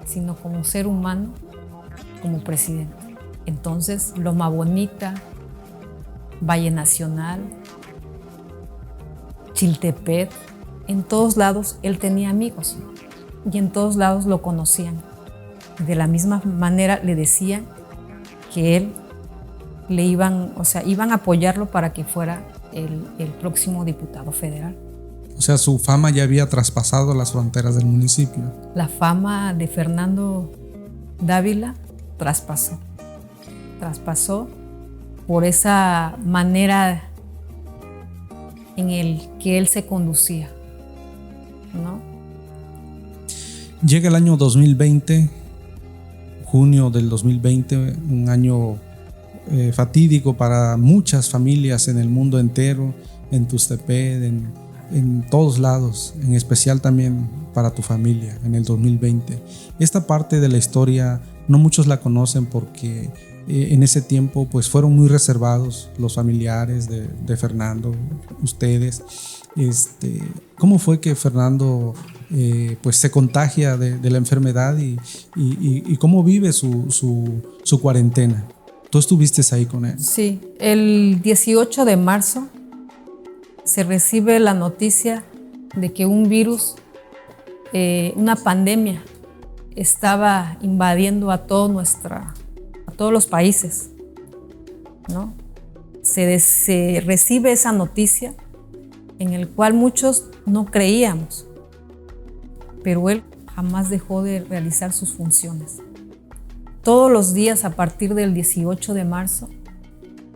sino como ser humano, como presidente. Entonces, Loma Bonita, Valle Nacional, Chiltepec, en todos lados él tenía amigos y en todos lados lo conocían. De la misma manera le decían que él iban a apoyarlo para que fuera el próximo diputado federal. O sea, su fama ya había traspasado las fronteras del municipio. La fama de Fernando Dávila traspasó por esa manera en el que él se conducía, ¿no? Llega el año 2020, junio del 2020, un año fatídico para muchas familias en el mundo entero, en Tuxtepec, en todos lados, en especial también para tu familia en el 2020. Esta parte de la historia no muchos la conocen porque en ese tiempo pues fueron muy reservados los familiares de Fernando, ustedes. ¿Cómo fue que Fernando pues se contagia de la enfermedad y cómo vive su cuarentena? ¿Tú estuviste ahí con él? Sí, el 18 de marzo se recibe la noticia de que un virus, una pandemia, estaba invadiendo a todos los países, ¿no? Se recibe esa noticia en el cual muchos no creíamos, pero él jamás dejó de realizar sus funciones. Todos los días a partir del 18 de marzo,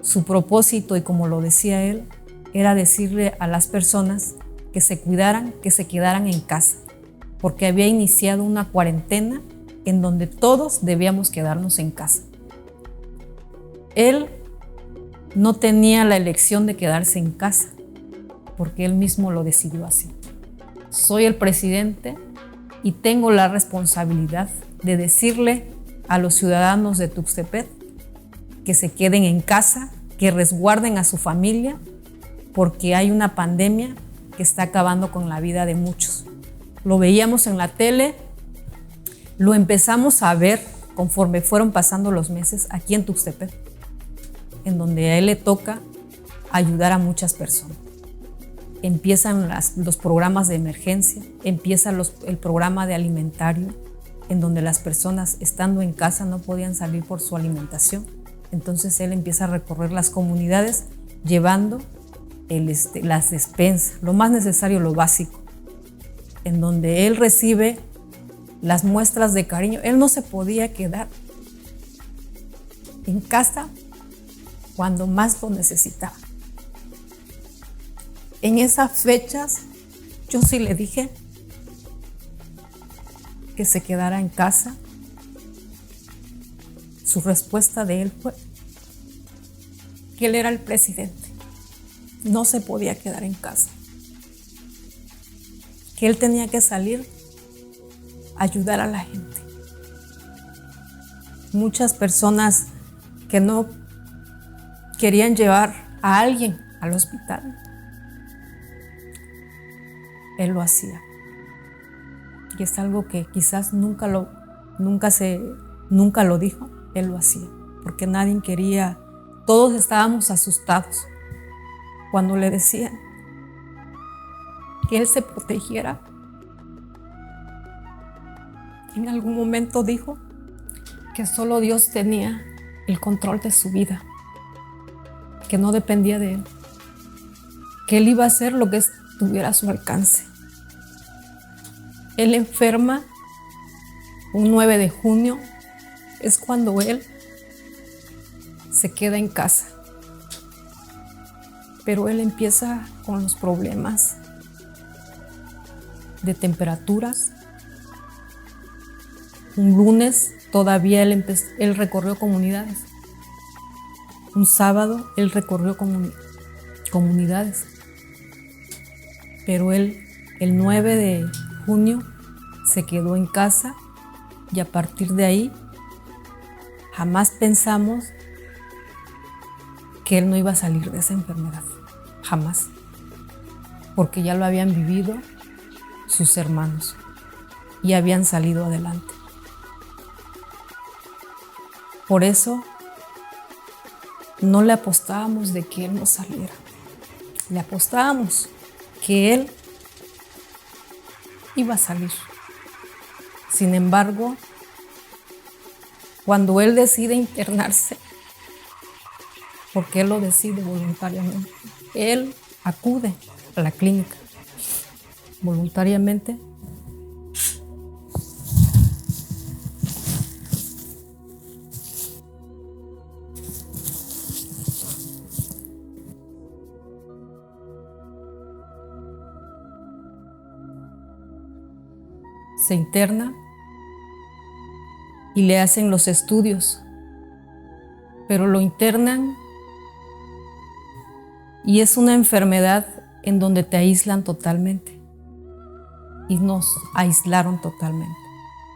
su propósito, y como lo decía él, era decirle a las personas que se cuidaran, que se quedaran en casa, porque había iniciado una cuarentena en donde todos debíamos quedarnos en casa. Él no tenía la elección de quedarse en casa, porque él mismo lo decidió así. Soy el presidente y tengo la responsabilidad de decirle a los ciudadanos de Tuxtepec que se queden en casa, que resguarden a su familia, porque hay una pandemia que está acabando con la vida de muchos. Lo veíamos en la tele, lo empezamos a ver conforme fueron pasando los meses aquí en Tuxtepec, en donde a él le toca ayudar a muchas personas. Empiezan los programas de emergencia, empieza el programa de alimentario, en donde las personas estando en casa no podían salir por su alimentación. Entonces él empieza a recorrer las comunidades llevando las despensas, lo más necesario, lo básico, en donde él recibe las muestras de cariño. Él no se podía quedar en casa cuando más lo necesitaba. En esas fechas yo sí le dije que se quedara en casa. Su respuesta de él fue que él era el presidente, no se podía quedar en casa, que él tenía que salir a ayudar a la gente. Muchas personas que no querían llevar a alguien al hospital, él lo hacía. Y es algo que quizás nunca lo dijo, él lo hacía, porque nadie quería, todos estábamos asustados cuando le decían que él se protegiera. En algún momento dijo que solo Dios tenía el control de su vida, que no dependía de él, que él iba a hacer lo que estuviera a su alcance. Él enferma un 9 de junio, es cuando él se queda en casa. Pero él empieza con los problemas de temperaturas. Un lunes todavía él recorrió comunidades. Un sábado él recorrió comunidades. Pero él, el 9 de junio, se quedó en casa y a partir de ahí jamás pensamos que él no iba a salir de esa enfermedad. Jamás. Porque ya lo habían vivido sus hermanos y habían salido adelante. Por eso no le apostábamos de que él no saliera. Le apostábamos que él iba a salir. Sin embargo, cuando él decide internarse, porque él lo decide voluntariamente, él acude a la clínica voluntariamente. se interna y le hacen los estudios, pero lo internan y es una enfermedad en donde te aíslan totalmente, y nos aislaron totalmente.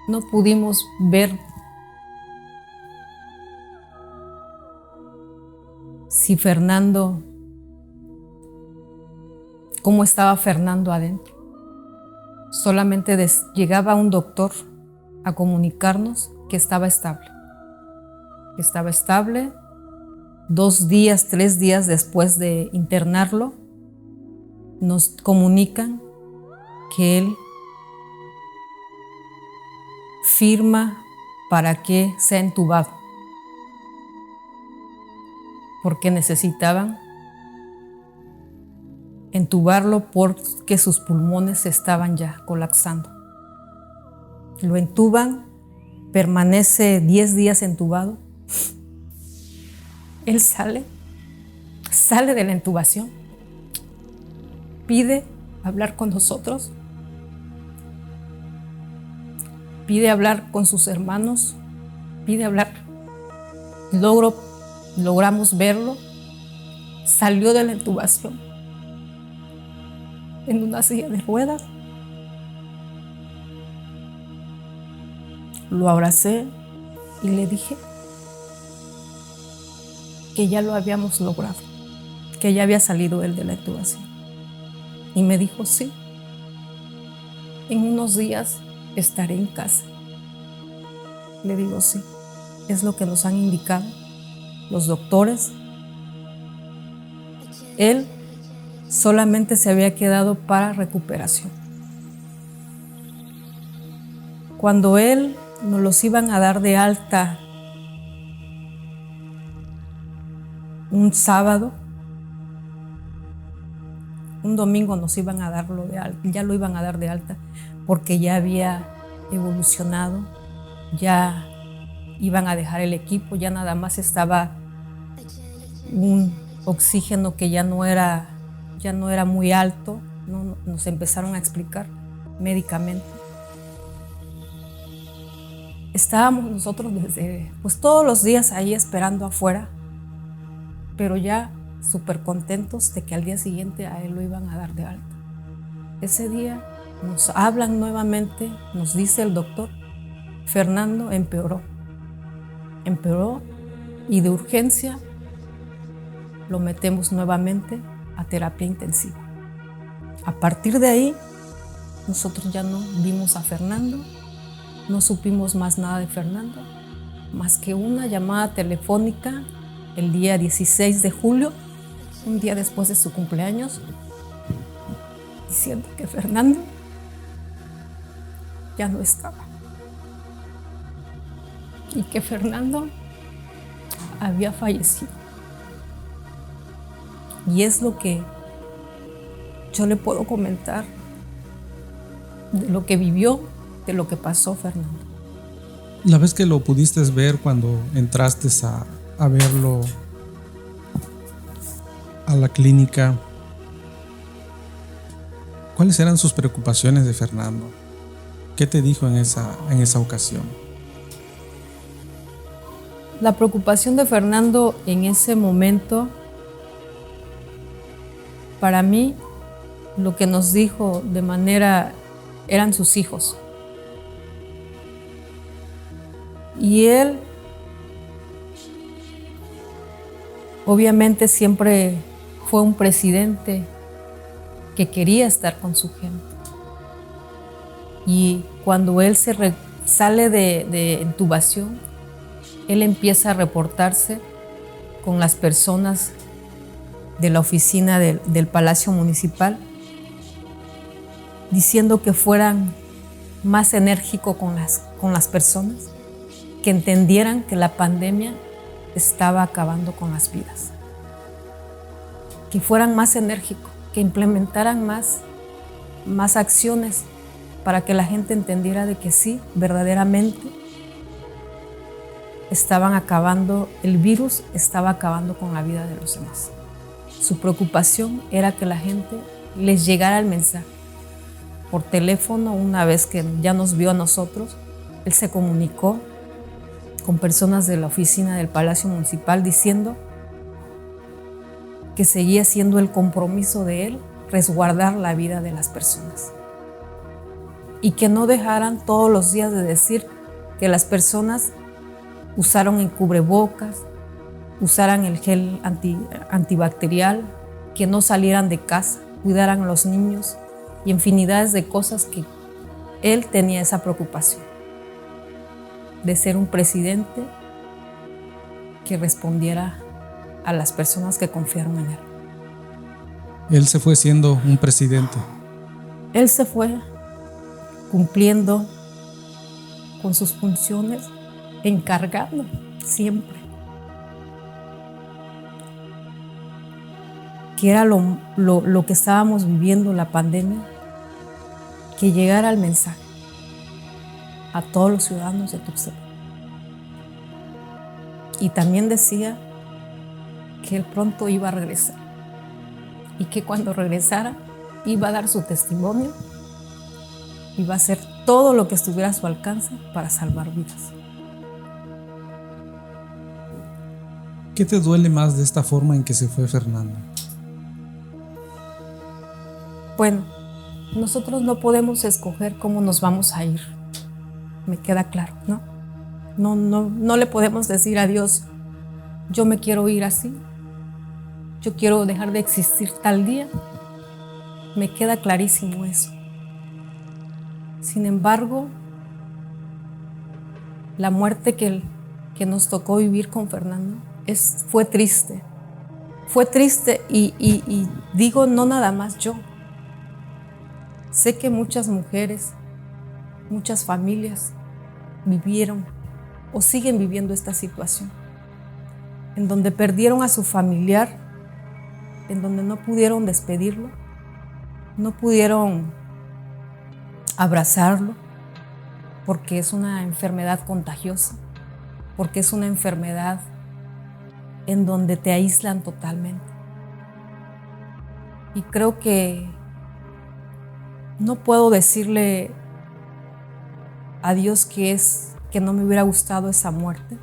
No pudimos ver si Fernando, cómo estaba Fernando adentro. Solamente llegaba un doctor a comunicarnos que estaba estable. Que estaba estable. 2 días, 3 días después de internarlo, nos comunican que él firma para que sea entubado, porque necesitaban entubarlo porque sus pulmones se estaban ya colapsando. Lo entuban, permanece 10 días entubado. Él sale de la intubación, pide hablar con nosotros, pide hablar con sus hermanos, pide hablar. Logramos verlo, salió de la intubación en una silla de ruedas. Lo abracé y le dije que ya lo habíamos logrado, que ya había salido él de la intubación. Y me dijo, sí, en unos días estaré en casa. Le digo, sí, es lo que nos han indicado los doctores. Él solamente se había quedado para recuperación. Cuando él nos los iban a dar de alta un sábado, un domingo nos iban a darlo de alta, ya lo iban a dar de alta porque ya había evolucionado, ya iban a dejar el equipo, ya nada más estaba un oxígeno que ya no era muy alto, ¿no? Nos empezaron a explicar médicamente. Estábamos nosotros desde, todos los días ahí esperando afuera, pero ya súper contentos de que al día siguiente a él lo iban a dar de alta. Ese día nos hablan nuevamente, nos dice el doctor, Fernando empeoró y de urgencia lo metemos nuevamente a terapia intensiva. A partir de ahí, nosotros ya no vimos a Fernando, no supimos más nada de Fernando, más que una llamada telefónica el día 16 de julio, un día después de su cumpleaños, diciendo que Fernando ya no estaba y que Fernando había fallecido. Y es lo que yo le puedo comentar de lo que vivió, de lo que pasó Fernando. La vez que lo pudiste ver cuando entraste a verlo a la clínica, ¿cuáles eran sus preocupaciones de Fernando? ¿Qué te dijo en esa ocasión? La preocupación de Fernando en ese momento, para mí, lo que nos dijo de manera, eran sus hijos. Y él, obviamente, siempre fue un presidente que quería estar con su gente. Y cuando él sale de intubación, él empieza a reportarse con las personas de la oficina del Palacio Municipal, diciendo que fueran más enérgicos con las personas, que entendieran que la pandemia estaba acabando con las vidas, que fueran más enérgicos, que implementaran más acciones para que la gente entendiera de que sí, verdaderamente estaban acabando, el virus estaba acabando con la vida de los demás. Su preocupación era que la gente les llegara el mensaje, por teléfono, una vez que ya nos vio a nosotros, él se comunicó con personas de la oficina del Palacio Municipal diciendo que seguía siendo el compromiso de él resguardar la vida de las personas y que no dejaran todos los días de decir que las personas usaron el cubrebocas, usaran el gel antibacterial, que no salieran de casa, cuidaran a los niños y infinidades de cosas que él tenía esa preocupación de ser un presidente que respondiera a las personas que confiaron en él. Él se fue siendo un presidente. Él se fue cumpliendo con sus funciones, encargando siempre. Que era lo que estábamos viviendo, la pandemia, que llegara el mensaje a todos los ciudadanos de Tuxtepec. Y también decía que él pronto iba a regresar y que cuando regresara iba a dar su testimonio, iba a hacer todo lo que estuviera a su alcance para salvar vidas. ¿Qué te duele más de esta forma en que se fue Fernando? Bueno, nosotros no podemos escoger cómo nos vamos a ir, me queda claro, ¿no? No le podemos decir a Dios, yo me quiero ir así, yo quiero dejar de existir tal día. Me queda clarísimo eso. Sin embargo, la muerte que nos tocó vivir con Fernando fue triste. Fue triste y digo no nada más yo. Sé que muchas mujeres, muchas familias vivieron o siguen viviendo esta situación, en donde perdieron a su familiar, en donde no pudieron despedirlo, no pudieron abrazarlo, porque es una enfermedad contagiosa, porque es una enfermedad en donde te aíslan totalmente. Y creo que no puedo decirle a Dios que no me hubiera gustado esa muerte.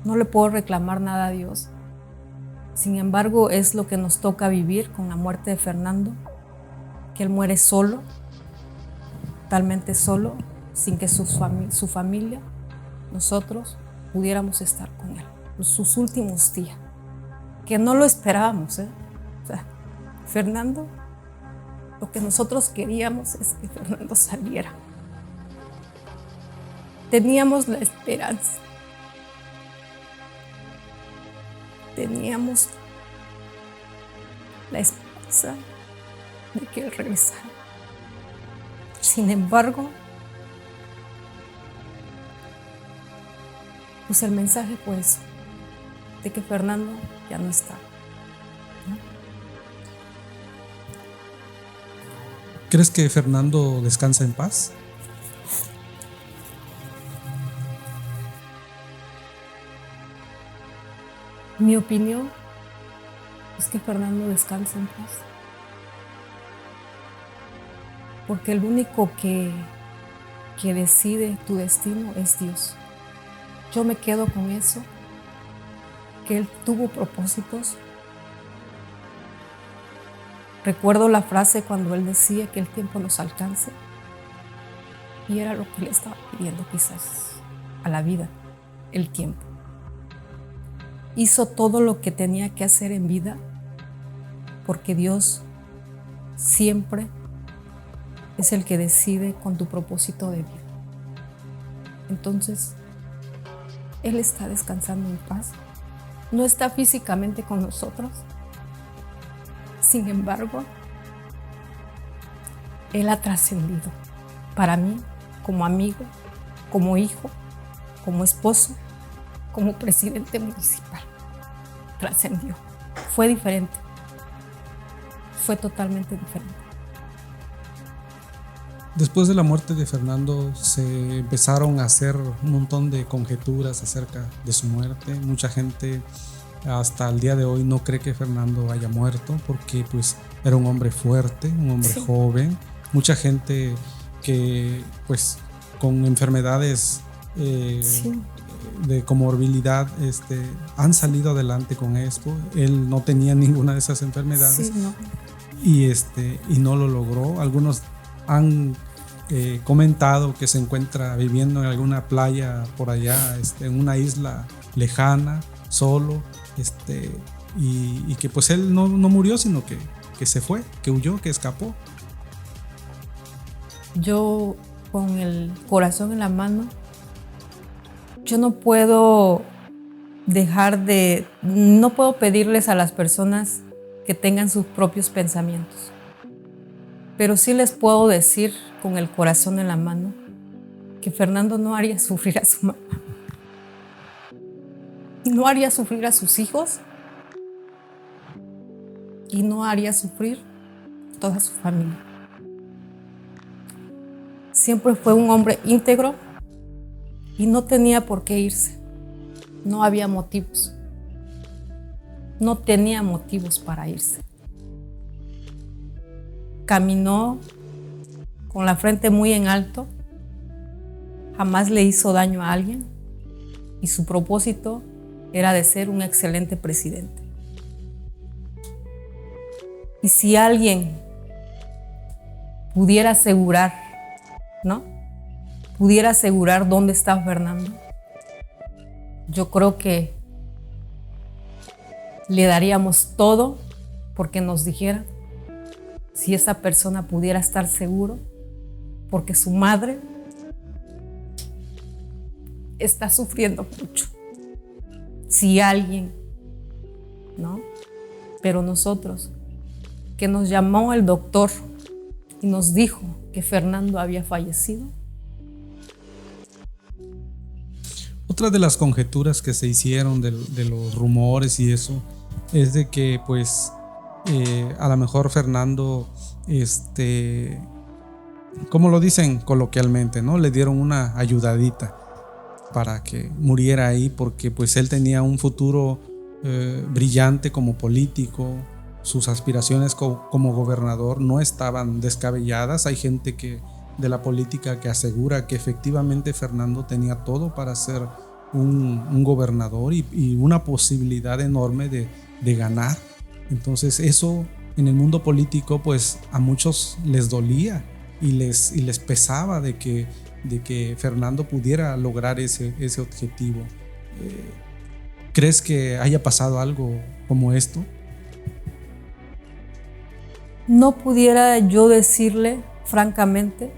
No le puedo reclamar nada a Dios. Sin embargo, es lo que nos toca vivir con la muerte de Fernando, que él muere solo, totalmente solo, sin que su familia, nosotros, pudiéramos estar con él. Sus últimos días, que no lo esperábamos, ¿eh? O sea, Fernando, lo que nosotros queríamos es que Fernando saliera. Teníamos la esperanza. Teníamos la esperanza de que él regresara. Sin embargo, pues el mensaje fue eso, de que Fernando ya no está. ¿Crees que Fernando descansa en paz? Mi opinión es que Fernando descansa en paz, porque el único que decide tu destino es Dios. Yo me quedo con eso, que él tuvo propósitos. Recuerdo la frase cuando él decía que el tiempo nos alcance, y era lo que le estaba pidiendo quizás a la vida, el tiempo. Hizo todo lo que tenía que hacer en vida, porque Dios siempre es el que decide con tu propósito de vida. Entonces, Él está descansando en paz. No está físicamente con nosotros. Sin embargo, Él ha trascendido para mí como amigo, como hijo, como esposo, como presidente municipal. Trascendió. Fue diferente. Fue totalmente diferente. Después de la muerte de Fernando se empezaron a hacer un montón de conjeturas acerca de su muerte. Mucha gente hasta el día de hoy no cree que Fernando haya muerto, porque pues era un hombre fuerte, un hombre joven, mucha gente que pues con enfermedades Sí. de comorbilidad han salido adelante con esto. Él no tenía ninguna de esas enfermedades. Sí, no. Y no lo logró. Algunos han comentado que se encuentra viviendo en alguna playa por allá, en una isla lejana, solo, y que pues él no murió, sino que se fue, que huyó, que escapó. Yo, con el corazón en la mano, yo no puedo no puedo pedirles a las personas que tengan sus propios pensamientos, pero sí les puedo decir con el corazón en la mano que Fernando no haría sufrir a su mamá, no haría sufrir a sus hijos y no haría sufrir a toda su familia. Siempre fue un hombre íntegro y no tenía por qué irse. No había motivos. No tenía motivos para irse. Caminó con la frente muy en alto. Jamás le hizo daño a alguien y su propósito era de ser un excelente presidente. Y si alguien pudiera asegurar, ¿no? Pudiera asegurar dónde está Fernando, yo creo que le daríamos todo porque nos dijera si esa persona pudiera estar seguro, porque su madre está sufriendo mucho. Si alguien, ¿no? Pero nosotros, que nos llamó el doctor y nos dijo que Fernando había fallecido. Otra de las conjeturas que se hicieron de los rumores y eso es de que pues a lo mejor Fernando, como lo dicen coloquialmente, ¿no? Le dieron una ayudadita para que muriera ahí, porque pues él tenía un futuro brillante como político. Sus aspiraciones como gobernador no estaban descabelladas. Hay gente de la política que asegura que efectivamente Fernando tenía todo para ser un gobernador y una posibilidad enorme de ganar. Entonces eso en el mundo político pues a muchos les dolía y les pesaba de que Fernando pudiera lograr ese objetivo. ¿Crees que haya pasado algo como esto? No pudiera yo decirle, francamente,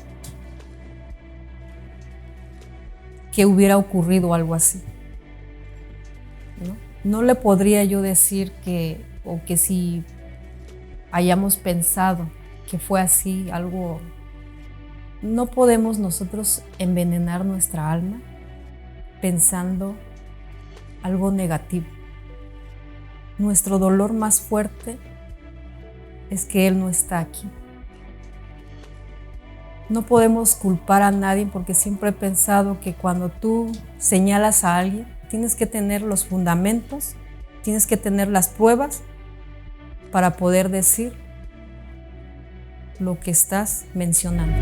que hubiera ocurrido algo así. No le podría yo decir que si hayamos pensado que fue así, algo. No podemos nosotros envenenar nuestra alma pensando algo negativo. Nuestro dolor más fuerte es que él no está aquí. No podemos culpar a nadie, porque siempre he pensado que cuando tú señalas a alguien, tienes que tener los fundamentos, tienes que tener las pruebas para poder decir lo que estás mencionando.